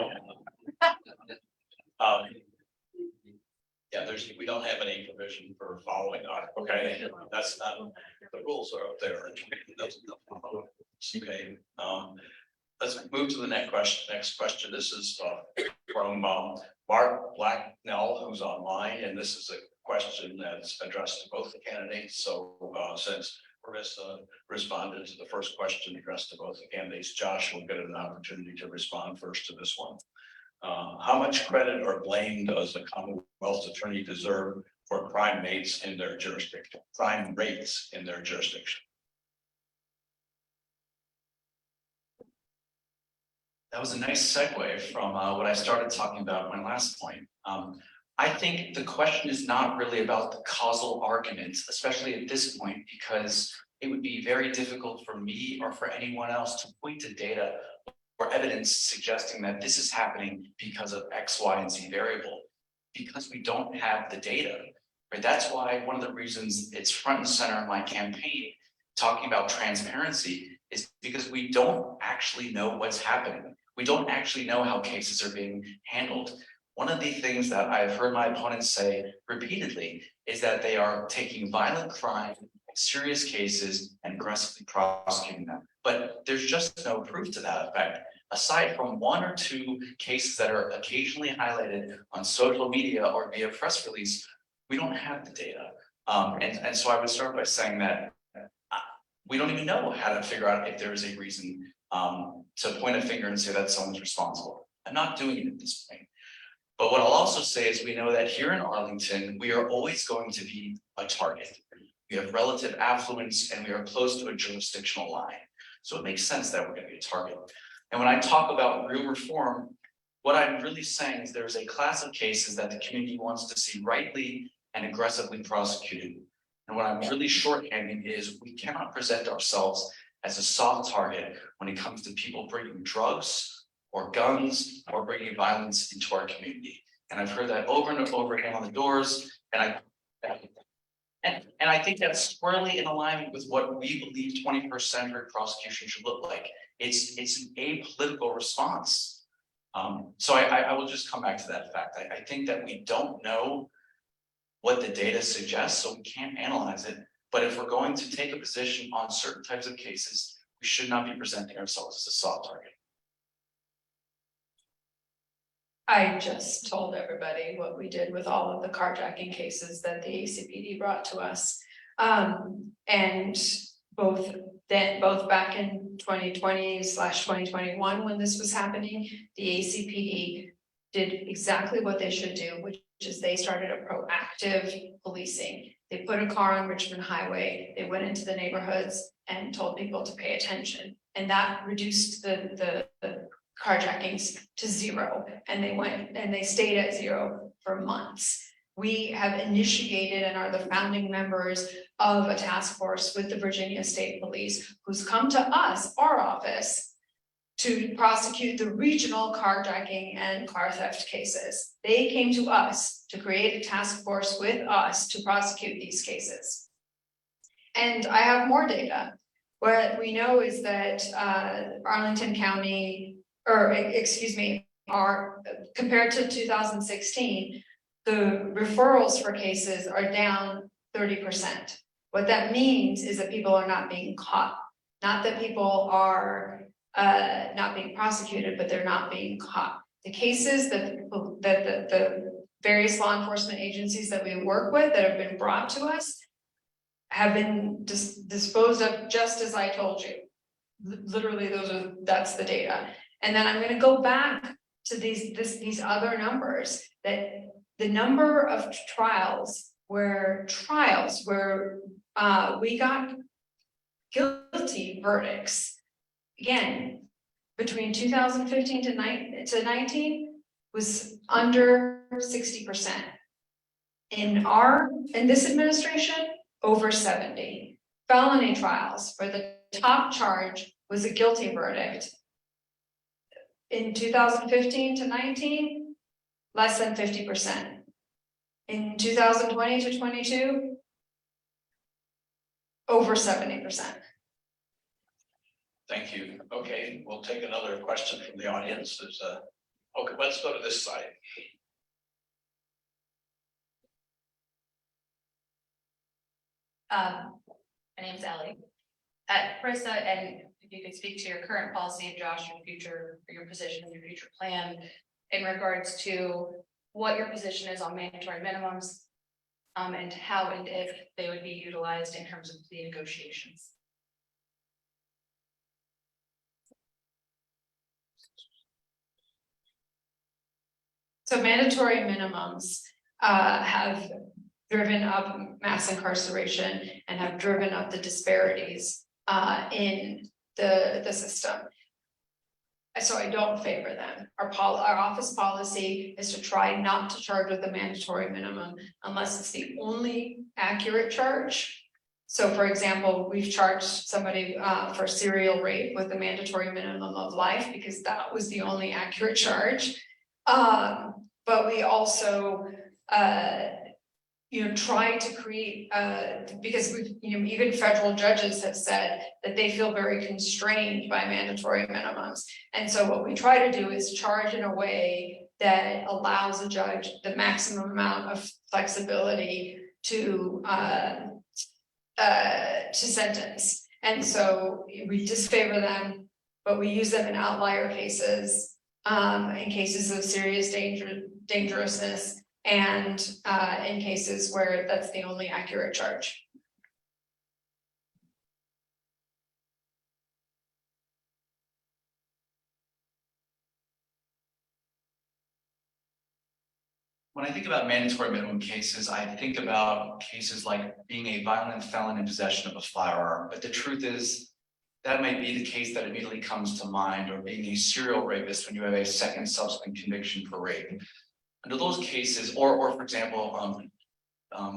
Yeah, we don't have any provision for following up, okay? That's not, the rules are up there. Okay, let's move to the next question. This is from Mark Blacknell, who's online, and this is a question that's addressed to both the candidates. So since Marissa responded to the first question addressed to both the candidates, Josh will get an opportunity to respond first to this one. How much credit or blame does the Commonwealth's attorney deserve for crime rates in their jurisdiction? That was a nice segue from what I started talking about in my last point. I think the question is not really about the causal argument, especially at this point, because it would be very difficult for me or for anyone else to point to data or evidence suggesting that this is happening because of X, Y, and Z variable, because we don't have the data. Right? That's why one of the reasons it's front and center in my campaign talking about transparency is because we don't actually know what's happening. We don't actually know how cases are being handled. One of the things that I've heard my opponents say repeatedly is that they are taking violent crime, serious cases, and aggressively prosecuting them. But there's just no proof to that effect. Aside from 1 or 2 cases that are occasionally highlighted on social media or via press release, we don't have the data. And so I would start by saying that we don't even know how to figure out if there is a reason to point a finger and say that someone's responsible. I'm not doing it at this point. But what I'll also say is we know that here in Arlington, we are always going to be a target. We have relative affluence and we are close to a jurisdictional line. So it makes sense that we're going to be a target. And when I talk about real reform, what I'm really saying is there's a class of cases that the community wants to see rightly and aggressively prosecuted. And what I'm really shorthanding is we cannot present ourselves as a soft target when it comes to people bringing drugs or guns or bringing violence into our community. And I've heard that over and over again on the doors. And I think that's squarely in alignment with what we believe 21st century prosecution should look like. It's an apolitical response. So I will just come back to that fact. I think that we don't know what the data suggests, so we can't analyze it. But if we're going to take a position on certain types of cases, we should not be presenting ourselves as a soft target. I just told everybody what we did with all of the carjacking cases that the ACPD brought to us. And both back in 2020/2021, when this was happening, the ACPD did exactly what they should do, which is they started a proactive policing. They put a car on Richmond Highway, they went into the neighborhoods and told people to pay attention. And that reduced the carjackings to zero, and they stayed at zero for months. We have initiated and are the founding members of a task force with the Virginia State Police, who's come to us, our office, to prosecute the regional carjacking and car theft cases. They came to us to create a task force with us to prosecute these cases. And I have more data. What we know is that Arlington County, are compared to 2016, the referrals for cases are down 30%. What that means is that people are not being caught, not that people are not being prosecuted, but they're not being caught. The cases that the various law enforcement agencies that we work with that have been brought to us have been disposed of just as I told you. Literally, that's the data. And then I'm going to go back to these other numbers, that the number of trials where we got guilty verdicts, again, between 2015 to 19 was under 60%. In this administration, over 70. Felony trials where the top charge was a guilty verdict. In 2015 to 19, less than 50%. In 2020 to 22, over 70%. Thank you. Okay, we'll take another question from the audience. Okay, let's go to this side. My name's Ellie. Carissa, and if you could speak to your current policy, and Josh, your future, or your position and your future plan in regards to what your position is on mandatory minimums, and how and if they would be utilized in terms of the negotiations. So mandatory minimums have driven up mass incarceration and have driven up the disparities in the system. So I don't favor them. Our office policy is to try not to charge with a mandatory minimum unless it's the only accurate charge. So for example, we've charged somebody for serial rape with a mandatory minimum of life because that was the only accurate charge. But we also try to create, because even federal judges have said that they feel very constrained by mandatory minimums. And so what we try to do is charge in a way that allows a judge the maximum amount of flexibility to sentence. And so we disfavor them, but we use them in outlier cases, in cases of serious dangerousness, and in cases where that's the only accurate charge. When I think about mandatory minimum cases, I think about cases like being a violent felon in possession of a firearm. But the truth is, that might be the case that immediately comes to mind, or being a serial rapist when you have a second subsequent conviction for rape. Under those cases, or for example,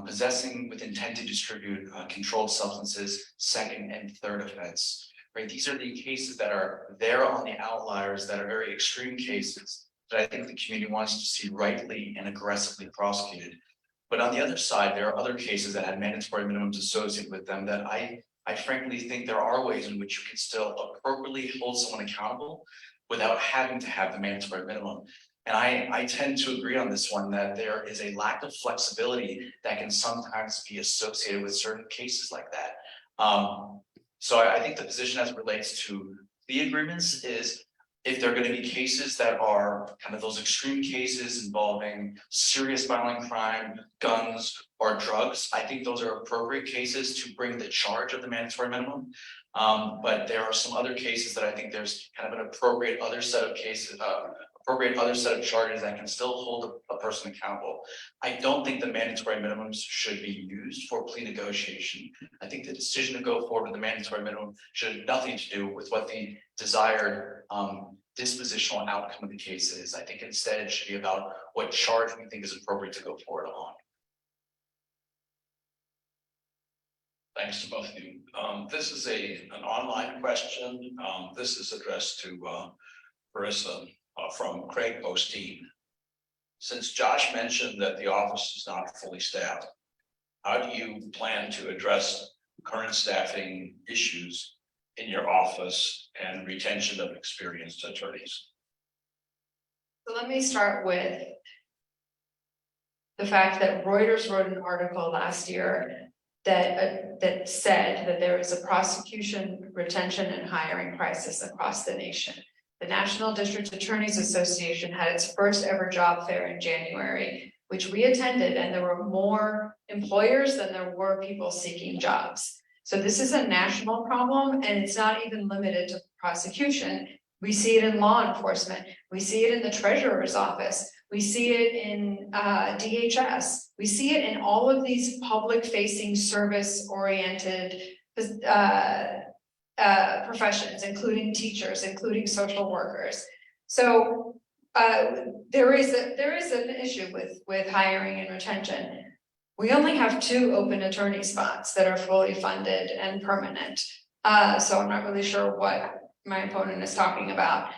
possessing with intent to distribute controlled substances, second and third offense, right? These are the cases that are there on the outliers, that are very extreme cases that I think the community wants to see rightly and aggressively prosecuted. But on the other side, there are other cases that had mandatory minimums associated with them that I frankly think there are ways in which you can still appropriately hold someone accountable without having to have the mandatory minimum. And I tend to agree on this one, that there is a lack of flexibility that can sometimes be associated with certain cases like that. So I think the position as it relates to plea agreements is, if there are going to be cases that are kind of those extreme cases involving serious violent crime, guns, or drugs, I think those are appropriate cases to bring the charge of the mandatory minimum. But there are some other cases that I think there's kind of an appropriate other set of cases, appropriate other set of charges that can still hold a person accountable. I don't think the mandatory minimums should be used for plea negotiation. I think the decision to go forward with the mandatory minimum should have nothing to do with what the desired dispositional outcome of the case is. I think instead it should be about what charge we think is appropriate to go forward on. Thanks to both of you. This is an online question. This is addressed to Marissa from Craig Osteen. Since Josh mentioned that the office is not fully staffed, how do you plan to address current staffing issues in your office and retention of experienced attorneys? So let me start with the fact that Reuters wrote an article last year that said that there is a prosecution, retention, and hiring crisis across the nation. The National District Attorneys Association had its first ever job fair in January, which we attended, and there were more employers than there were people seeking jobs. So this is a national problem, and it's not even limited to prosecution. We see it in law enforcement. We see it in the treasurer's office. We see it in DHS. We see it in all of these public-facing, service-oriented professions, including teachers, including social workers. So there is an issue with hiring and retention. We only have 2 open attorney spots that are fully funded and permanent. So I'm not really sure what my opponent is talking about.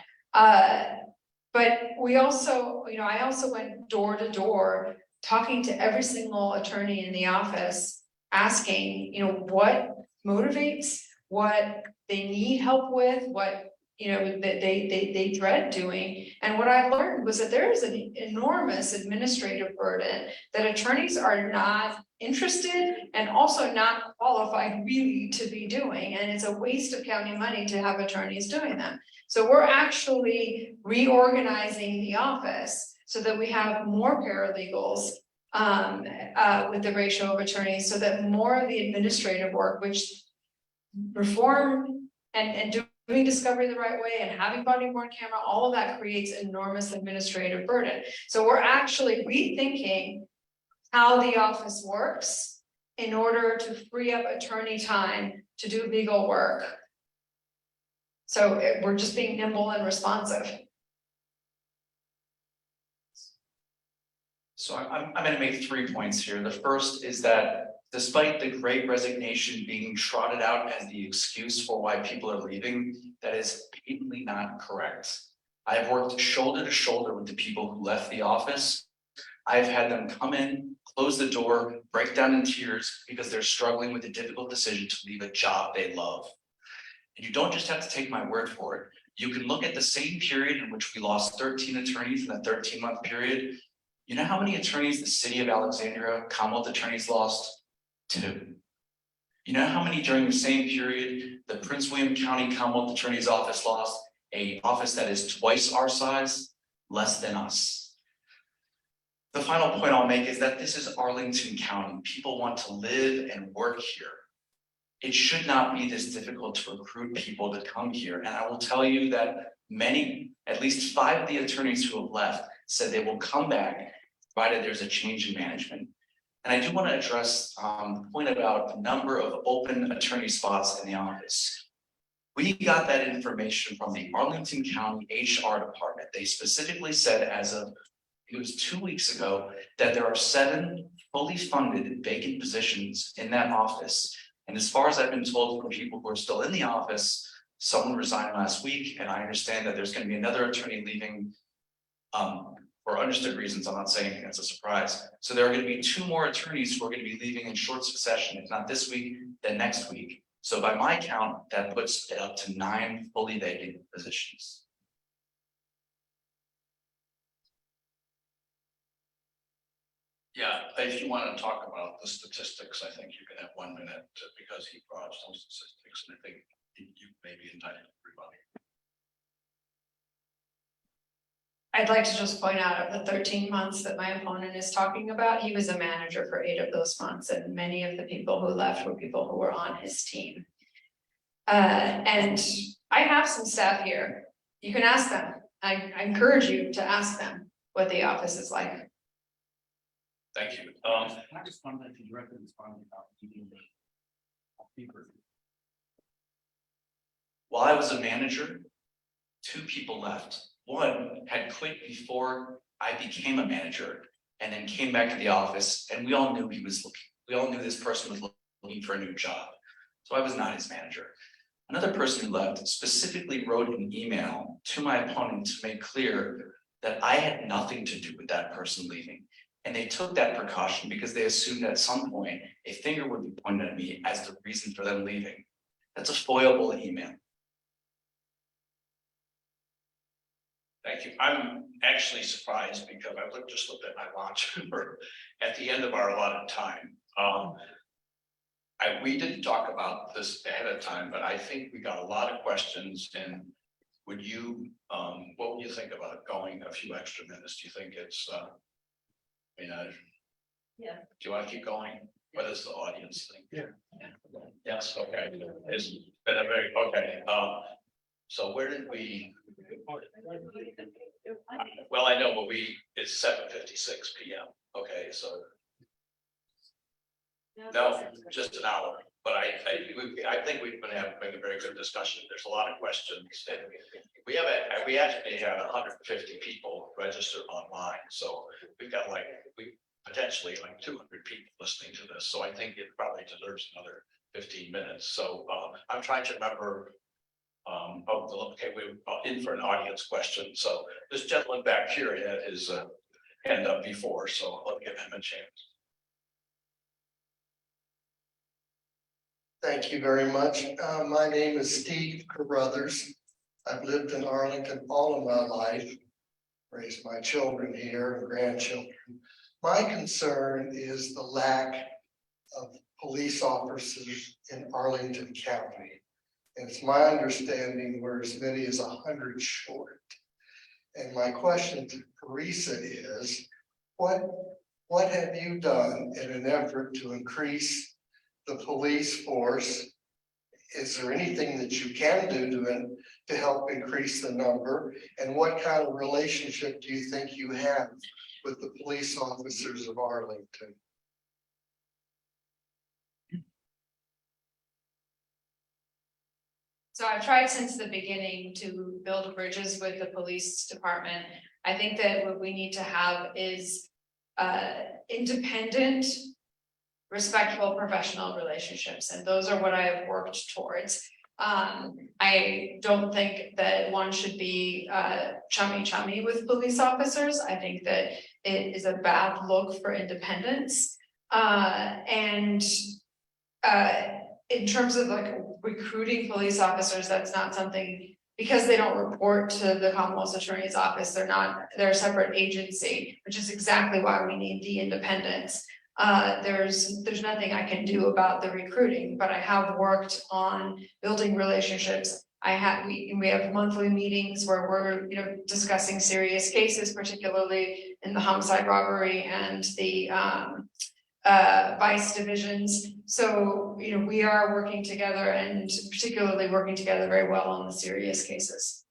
But we also, I also went door to door talking to every single attorney in the office, asking, what motivates, what they need help with, what that they dread doing. And what I learned was that there is an enormous administrative burden that attorneys are not interested and also not qualified really to be doing. And it's a waste of county money to have attorneys doing them. So we're actually reorganizing the office so that we have more paralegals with the ratio of attorneys, so that more of the administrative work, which reform and doing discovery the right way and having body worn camera, all of that creates enormous administrative burden. So we're actually rethinking how the office works in order to free up attorney time to do legal work. So we're just being nimble and responsive. So I'm going to make 3 points here. The first is that despite the Great Resignation being trotted out as the excuse for why people are leaving, that is patently not correct. I have worked shoulder to shoulder with the people who left the office. I've had them come in, close the door, break down in tears because they're struggling with the difficult decision to leave a job they love. And you don't just have to take my word for it. You can look at the same period in which we lost 13 attorneys in a 13-month period. You know how many attorneys the city of Alexandria, Commonwealth attorneys lost? 2. You know how many during the same period the Prince William County Commonwealth Attorney's Office lost? An office that is twice our size, less than us. The final point I'll make is that this is Arlington County. People want to live and work here. It should not be this difficult to recruit people to come here. And I will tell you that many, at least 5 of the attorneys who have left said they will come back provided there's a change in management. And I do want to address the point about the number of open attorney spots in the office. We got that information from the Arlington County HR department. They specifically said as of, it was 2 weeks ago, that there are 7 fully funded vacant positions in that office. And as far as I've been told from people who are still in the office, someone resigned last week, and I understand that there's going to be another attorney leaving for understood reasons. I'm not saying that's a surprise. So there are going to be 2 more attorneys who are going to be leaving in short succession, if not this week, then next week. So by my count, that puts it up to 9 fully vacant positions. Yeah, if you want to talk about the statistics, I think you can have 1 minute because he brought some statistics, and I think you may be entitled to everybody. I'd like to just point out of the 13 months that my opponent is talking about, he was a manager for 8 of those months, and many of the people who left were people who were on his team. And I have some staff here. You can ask them. I encourage you to ask them what the office is like. Thank you. I just wanted to directly respond about keeping the paper. While I was a manager, two people left. One had quit before I became a manager and then came back to the office, and we all knew he was looking, we all knew this person was looking for a new job. So I was not his manager. Another person who left specifically wrote an email to my opponent to make clear that I had nothing to do with that person leaving. And they took that precaution because they assumed at some point a finger would be pointed at me as the reason for them leaving. That's a foilable email. Thank you. I'm actually surprised because I just looked at my watch. We're at the end of our allotted time. We didn't talk about this ahead of time, but I think we got a lot of questions. And would you, what would you think about going a few extra minutes? Do you think it's, Yeah. Do you want to keep going? What does the audience think? Yeah. Yes, okay. It's been a very, okay. So where did we? Well, I know, but it's 7:56 PM. Okay, so. No, just an hour, but I think we've been having a very good discussion. There's a lot of questions. And we actually have 150 people registered online. So we've got potentially 200 people listening to this. So I think it probably deserves another 15 minutes. So I'm trying to remember. Okay, we're in for an audience question. So this gentleman back here had his hand up before, so I'll give him a chance. Thank you very much. My name is Steve Carruthers. I've lived in Arlington all of my life, raised my children here and grandchildren. My concern is the lack of police officers in Arlington County. And it's my understanding we're as many as 100 short. And my question to Teresa is, what have you done in an effort to increase the police force? Is there anything that you can do to help increase the number? And what kind of relationship do you think you have with the police officers of Arlington? So I've tried since the beginning to build bridges with the police department. I think that what we need to have is independent, respectful, professional relationships, and those are what I have worked towards. I don't think that one should be chummy with police officers. I think that it is a bad look for independence. In terms of recruiting police officers, that's not something, because they don't report to the Commonwealth Attorney's Office, they're a separate agency, which is exactly why we need the independence. There's nothing I can do about the recruiting, but I have worked on building relationships. We have monthly meetings where we're discussing serious cases, particularly in the homicide, robbery, and the vice divisions. So we are working together, and particularly working together very well on the serious cases.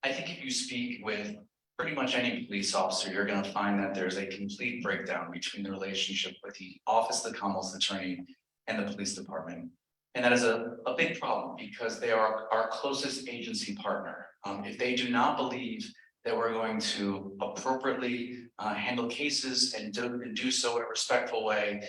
I think if you speak with pretty much any police officer, you're going to find that there's a complete breakdown between the relationship with the Office of the Commonwealth Attorney and the police department. And that is a big problem because they are our closest agency partner. If they do not believe that we're going to appropriately handle cases and do so in a respectful way,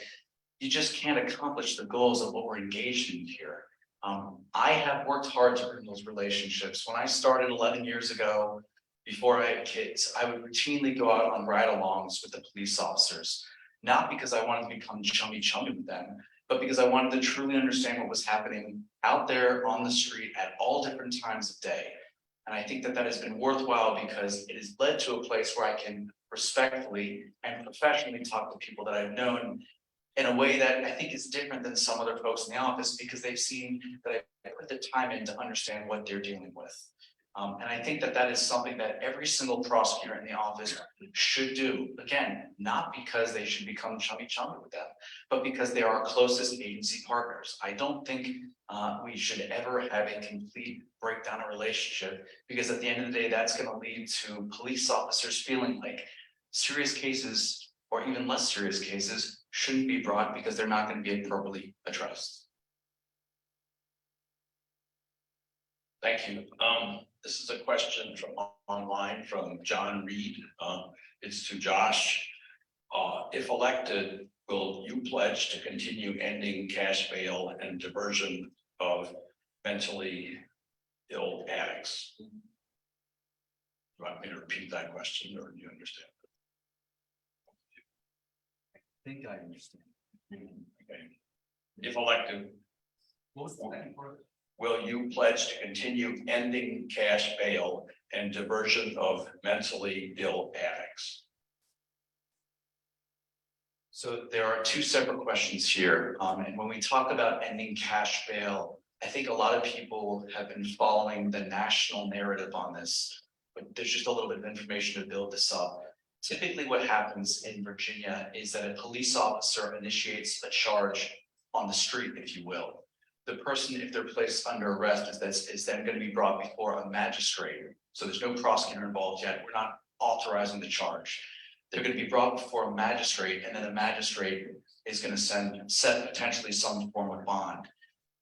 you just can't accomplish the goals of what we're engaged in here. I have worked hard to earn those relationships. When I started 11 years ago, before I had kids, I would routinely go out on ride-alongs with the police officers, not because I wanted to become chummy with them, but because I wanted to truly understand what was happening out there on the street at all different times of day. And I think that has been worthwhile because it has led to a place where I can respectfully and professionally talk to people that I've known in a way that I think is different than some other folks in the office, because they've seen that I put the time in to understand what they're dealing with. And I think that that is something that every single prosecutor in the office should do. Again, not because they should become chummy with them, but because they are our closest agency partners. I don't think we should ever have a complete breakdown of relationship, because at the end of the day, that's going to lead to police officers feeling like serious cases or even less serious cases shouldn't be brought because they're not going to be appropriately addressed. Thank you. This is a question from online from John Reed. It's to Josh. If elected, will you pledge to continue ending cash bail and diversion of mentally ill addicts? Do you want me to repeat that question, or do you understand? I think I understand. Okay. If elected, What was the second part? will you pledge to continue ending cash bail and diversion of mentally ill addicts? So there are two separate questions here. And when we talk about ending cash bail, I think a lot of people have been following the national narrative on this, but there's just a little bit of information to build this up. Typically what happens in Virginia is that a police officer initiates a charge on the street, if you will. The person, if they're placed under arrest, is then going to be brought before a magistrate. So there's no prosecutor involved yet. We're not authorizing the charge. They're going to be brought before a magistrate, and then the magistrate is going to set potentially some form of bond.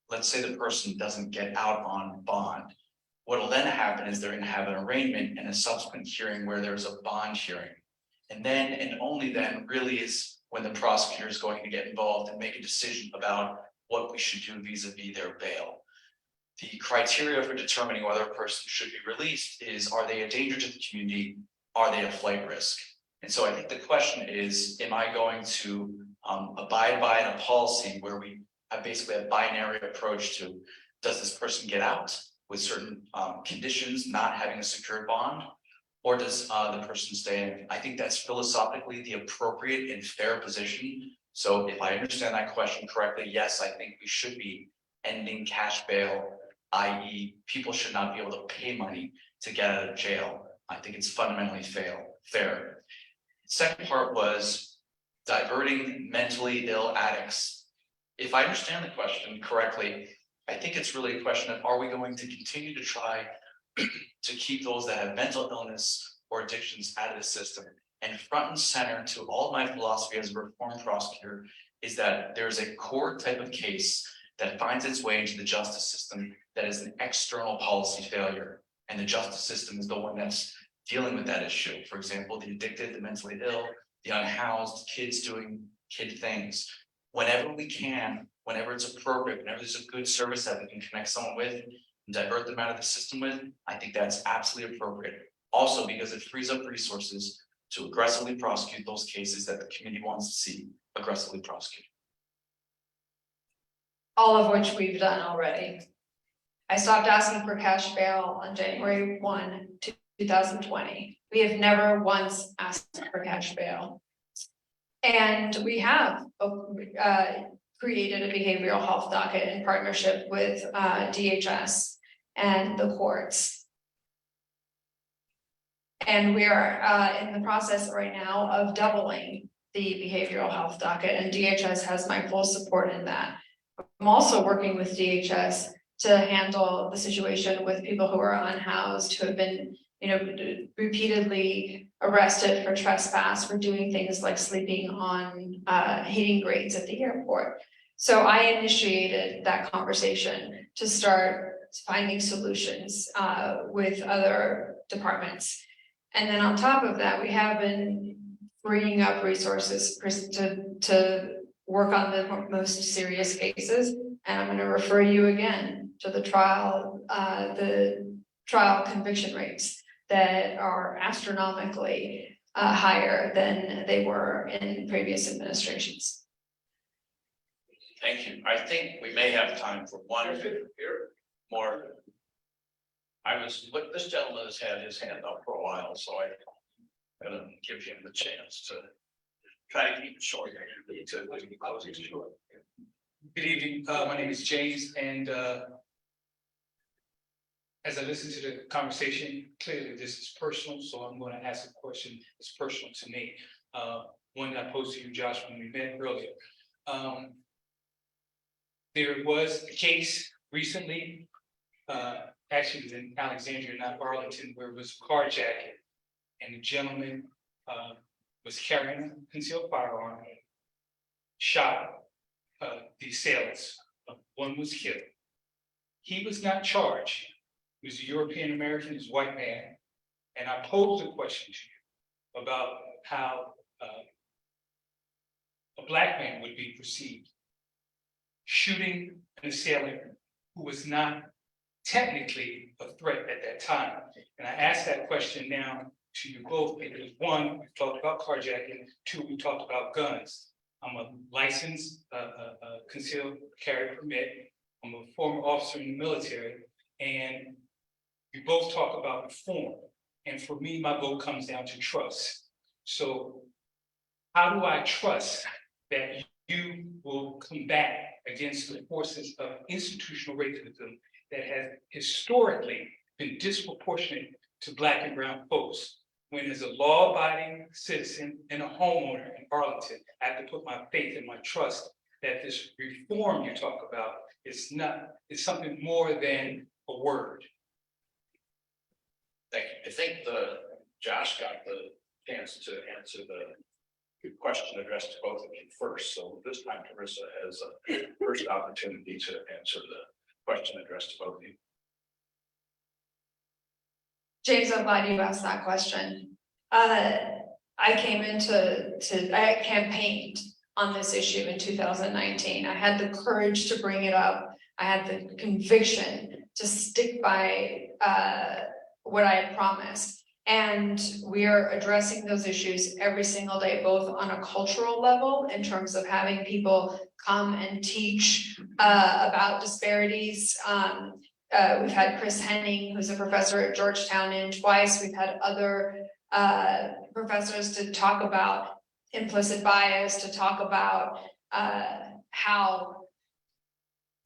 Let's say the person doesn't get out on bond. What will then happen is they're going to have an arraignment and a subsequent hearing where there's a bond hearing. And then, and only then, really is when the prosecutor is going to get involved and make a decision about what we should do vis-a-vis their bail. The criteria for determining whether a person should be released is, are they a danger to the community? Are they a flight risk? And so I think the question is, am I going to abide by a policy where we have basically a binary approach to, does this person get out with certain conditions, not having a secured bond? Or does the person stay in? I think that's philosophically the appropriate and fair position. So if I understand that question correctly, yes, I think we should be ending cash bail, i.e. people should not be able to pay money to get out of jail. I think it's fundamentally fair. Second part was diverting mentally ill addicts. If I understand the question correctly, I think it's really a question of, are we going to continue to try to keep those that have mental illness or addictions out of the system? And front and center to all my philosophy as a reform prosecutor is that there's a core type of case that finds its way into the justice system that is an external policy failure. And the justice system is the one that's dealing with that issue. For example, the addicted, the mentally ill, the unhoused, kids doing kid things. Whenever we can, whenever it's appropriate, whenever there's a good service that we can connect someone with and divert them out of the system with, I think that's absolutely appropriate. Also, because it frees up resources to aggressively prosecute those cases that the community wants to see aggressively prosecuted. All of which we've done already. I stopped asking for cash bail on January 1, 2020. We have never once asked for cash bail. And we have created a behavioral health docket in partnership with DHS and the courts. And we are in the process right now of doubling the behavioral health docket, and DHS has my full support in that. I'm also working with DHS to handle the situation with people who are unhoused, who have been, repeatedly arrested for trespass, for doing things like sleeping on heating grates at the airport. So I initiated that conversation to start finding solutions with other departments. And then on top of that, we have been freeing up resources to work on the most serious cases. And I'm going to refer you again to the trial conviction rates that are astronomically higher than they were in previous administrations. Thank you. I think we may have time for one more. This gentleman has had his hand up for a while, so I'm gonna give him the chance to try to keep it short. Good evening, my name is James, and as I listen to the conversation, clearly this is personal, so I'm gonna ask a question that's personal to me. One that I posed to you, Josh, when we met earlier. There was a case recently, actually it was in Alexandria, not Arlington, where it was carjacking. And the gentleman, was carrying a concealed firearm, shot, the assailants. One was killed. He was not charged. He was a European American, he's a white man. And I posed a question to you about how, a black man would be perceived shooting an assailant who was not technically a threat at that time. And I asked that question now to you both, because one, we talked about carjacking, two, we talked about guns. I'm a licensed concealed carry permit. I'm a former officer in the military, and we both talk about reform. And for me, my vote comes down to trust. So how do I trust that you will combat against the forces of institutional racism that has historically been disproportionate to Black and brown folks? When as a law-abiding citizen and a homeowner in Arlington, I have to put my faith and my trust that this reform you talk about is something more than a word. Thank you. I think Josh got the chance to answer the question addressed to both of you first. So this time Teresa has a first opportunity to answer the question addressed to both of you. James, I'm glad you asked that question. I campaigned on this issue in 2019. I had the courage to bring it up. I had the conviction to stick by what I had promised. And we are addressing those issues every single day, both on a cultural level in terms of having people come and teach about disparities. We've had Chris Henning, who's a professor at Georgetown, in twice. We've had other professors to talk about implicit bias, to talk about how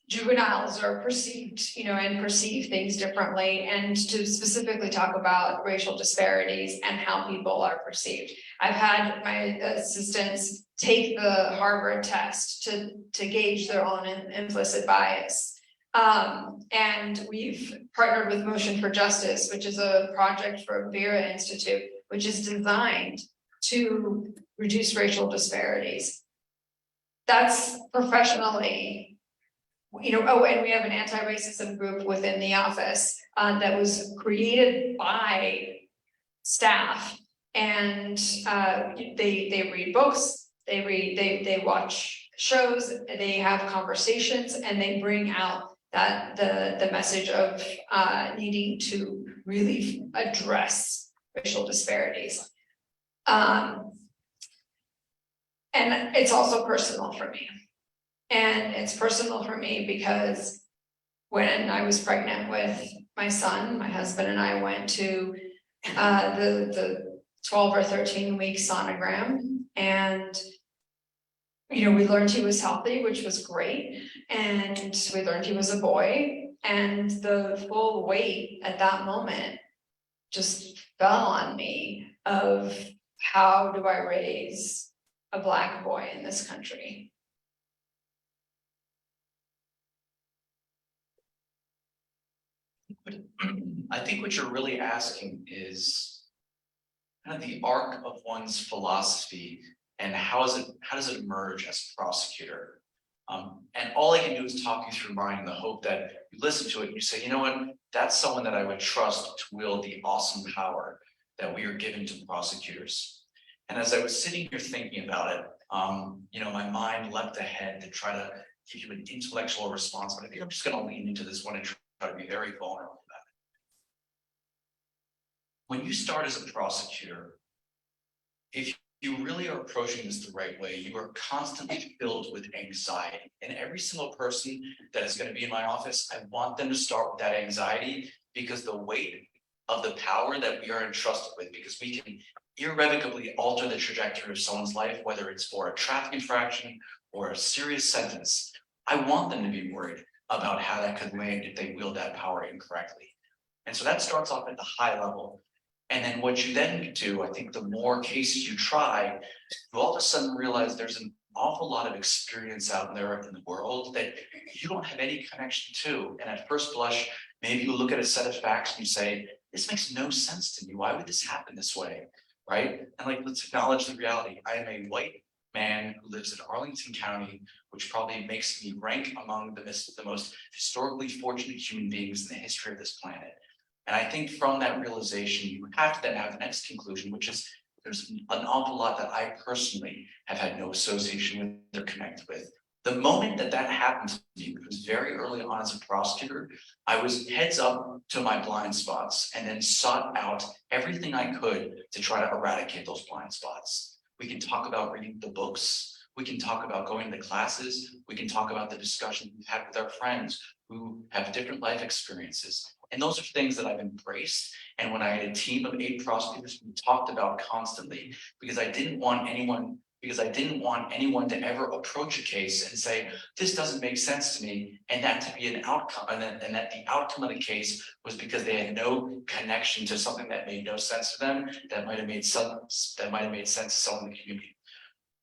juveniles are perceived, and perceive things differently, and to specifically talk about racial disparities and how people are perceived. I've had my assistants take the Harvard test to gauge their own implicit bias. And we've partnered with Motion for Justice, which is a project from Vera Institute, which is designed to reduce racial disparities. That's professionally, and we have an anti-racism group within the office that was created by staff, and they read books, they watch shows, they have conversations, and they bring out that the message of needing to really address racial disparities. And it's also personal for me. And it's personal for me because when I was pregnant with my son, my husband and I went to the 12 or 13 week sonogram, and we learned he was healthy, which was great, and we learned he was a boy, and the full weight at that moment just fell on me of how do I raise a Black boy in this country. I think what you're really asking is kind of the arc of one's philosophy and how does it emerge as a prosecutor? And all I can do is talk you through mine in the hope that you listen to it and you say, you know what, that's someone that I would trust to wield the awesome power that we are given to prosecutors. And as I was sitting here thinking about it, my mind leapt ahead to try to give you an intellectual response, but I think I'm just going to lean into this one and try to be very vulnerable about it. When you start as a prosecutor, if you really are approaching this the right way, you are constantly filled with anxiety. And every single person that is going to be in my office, I want them to start with that anxiety, because the weight of the power that we are entrusted with, because we can irrevocably alter the trajectory of someone's life, whether it's for a traffic infraction or a serious sentence. I want them to be worried about how that could land if they wield that power incorrectly. And so that starts off at the high level. And then what you then do, I think the more cases you try, you all of a sudden realize there's an awful lot of experience out there in the world that you don't have any connection to. And at first blush, maybe you look at a set of facts and you say, this makes no sense to me. Why would this happen this way? Right? And like, let's acknowledge the reality. I am a white man who lives in Arlington County, which probably makes me rank among the most historically fortunate human beings in the history of this planet. And I think from that realization, you have to then have the next conclusion, which is there's an awful lot that I personally have had no association with or connect with. The moment that that happened to me, it was very early on as a prosecutor, I was heads up to my blind spots and then sought out everything I could to try to eradicate those blind spots. We can talk about reading the books. We can talk about going to classes. We can talk about the discussions we've had with our friends who have different life experiences. And those are things that I've embraced. And when I had a team of 8 prosecutors, we talked about constantly, because I didn't want anyone to ever approach a case and say, this doesn't make sense to me, and that to be an outcome, and that the outcome of the case was because they had no connection to something that made no sense to them, that might have made sense to someone in the community.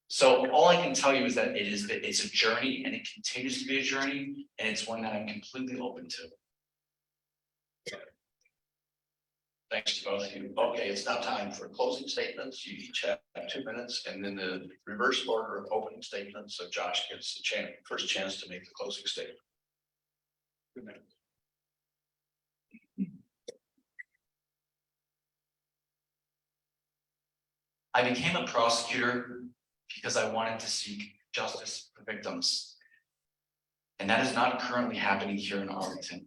So all I can tell you is that it's a journey, and it continues to be a journey, and it's one that I'm completely open to. Thanks to both of you. Okay, it's now time for closing statements. You each have 2 minutes, and then the reverse order of opening statements. So Josh gets the first chance to make the closing statement. 2 minutes. I became a prosecutor because I wanted to seek justice for victims. And that is not currently happening here in Arlington.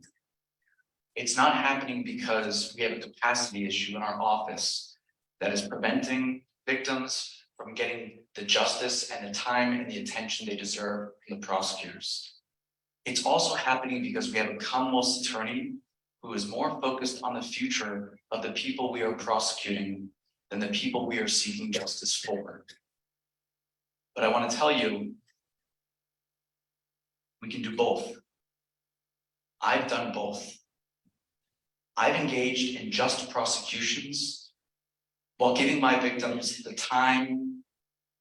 It's not happening because we have a capacity issue in our office that is preventing victims from getting the justice and the time and the attention they deserve from the prosecutors. It's also happening because we have a Commonwealth's attorney who is more focused on the future of the people we are prosecuting than the people we are seeking justice for. But I want to tell you, we can do both. I've done both. I've engaged in just prosecutions while giving my victims the time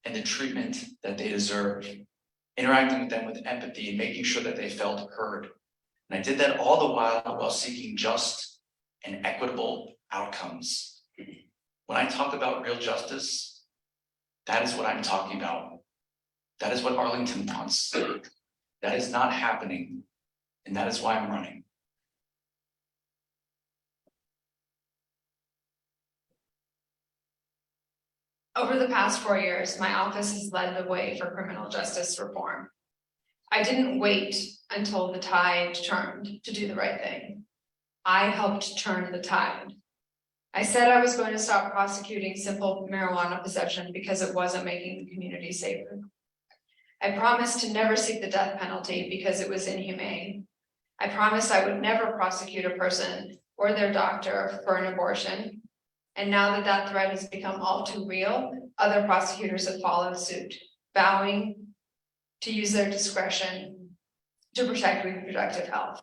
and the treatment that they deserve, interacting with them with empathy and making sure that they felt heard. And I did that all the while seeking just and equitable outcomes. When I talk about real justice, that is what I'm talking about. That is what Arlington wants. That is not happening, and that is why I'm running. Over the past 4 years, my office has led the way for criminal justice reform. I didn't wait until the tide turned to do the right thing. I helped turn the tide. I said I was going to stop prosecuting simple marijuana possession because it wasn't making the community safer. I promised to never seek the death penalty because it was inhumane. I promised I would never prosecute a person or their doctor for an abortion. And now that that threat has become all too real, other prosecutors have followed suit, vowing to use their discretion to protect reproductive health.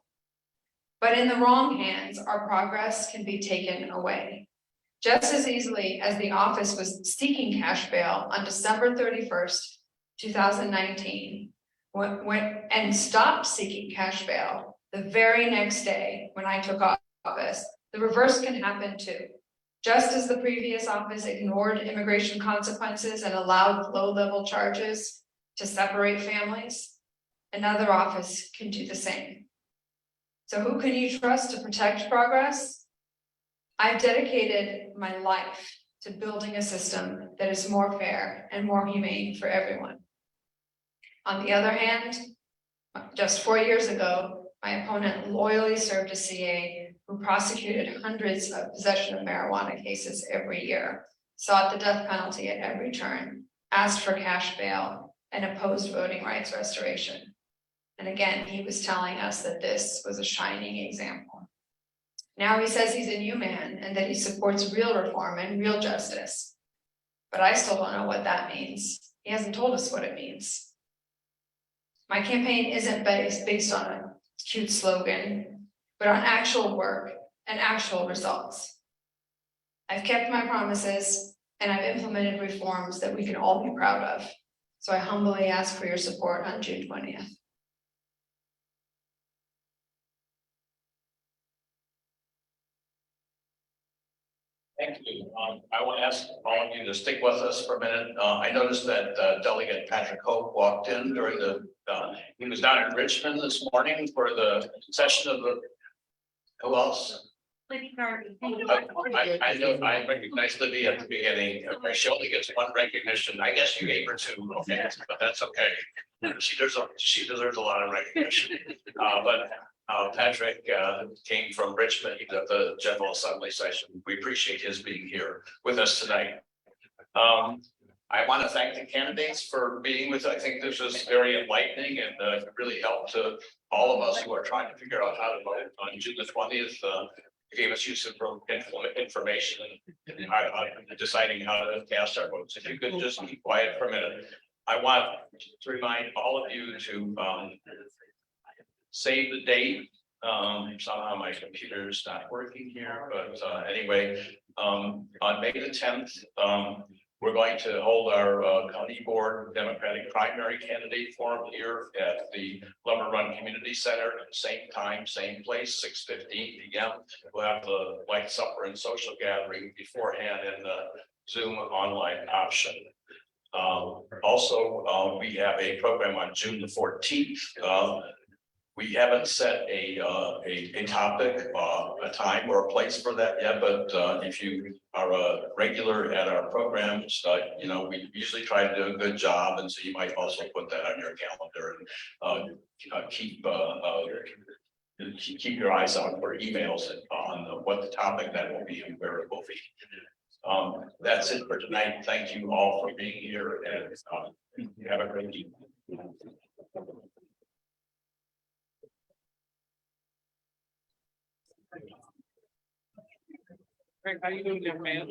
But in the wrong hands, our progress can be taken away. Just as easily as the office was seeking cash bail on December 31st, 2019, and stopped seeking cash bail the very next day when I took office, the reverse can happen too. Just as the previous office ignored immigration consequences and allowed low-level charges to separate families, another office can do the same. So who can you trust to protect progress? I've dedicated my life to building a system that is more fair and more humane for everyone. On the other hand, just 4 years ago, my opponent loyally served a CA who prosecuted hundreds of possession of marijuana cases every year, sought the death penalty at every turn, asked for cash bail, and opposed voting rights restoration. And again, he was telling us that this was a shining example. Now he says he's a new man and that he supports real reform and real justice. But I still don't know what that means. He hasn't told us what it means. My campaign isn't based on a cute slogan, but on actual work and actual results. I've kept my promises and I've implemented reforms that we can all be proud of. So I humbly ask for your support on June 20th. Thank you. I want to ask all of you to stick with us for a minute. I noticed that Delegate Patrick Hope walked in during the, he was down in Richmond this morning for the session of the, who else? I know, I recognized Libby at the beginning. She only gets one recognition. I guess you gave her two, okay, but that's okay. She deserves a lot of recognition. Patrick came from Richmond, he was at the General Assembly session. We appreciate his being here with us tonight. I want to thank the candidates for being with us. I think this was very enlightening and really helped to all of us who are trying to figure out how to vote on June the 20th. Gave us useful information and deciding how to cast our votes. If you could just be quiet for a minute. I want to remind all of you to save the date. Somehow my computer is not working here, but anyway, on May the 10th, we're going to hold our county board Democratic primary candidate forum here at the Lumber Run Community Center, same time, same place, 6:15 p.m. We'll have the light supper and social gathering beforehand and the Zoom online option. Also, we have a program on June the 14th. We haven't set a topic, a time or a place for that yet, but if you are a regular at our programs, you know, we usually try to do a good job, and so you might also put that on your calendar and keep your eyes out for emails on what the topic that will be and where it will be. That's it for tonight. Thank you all for being here, and have a great evening. Greg, how you doing there, man?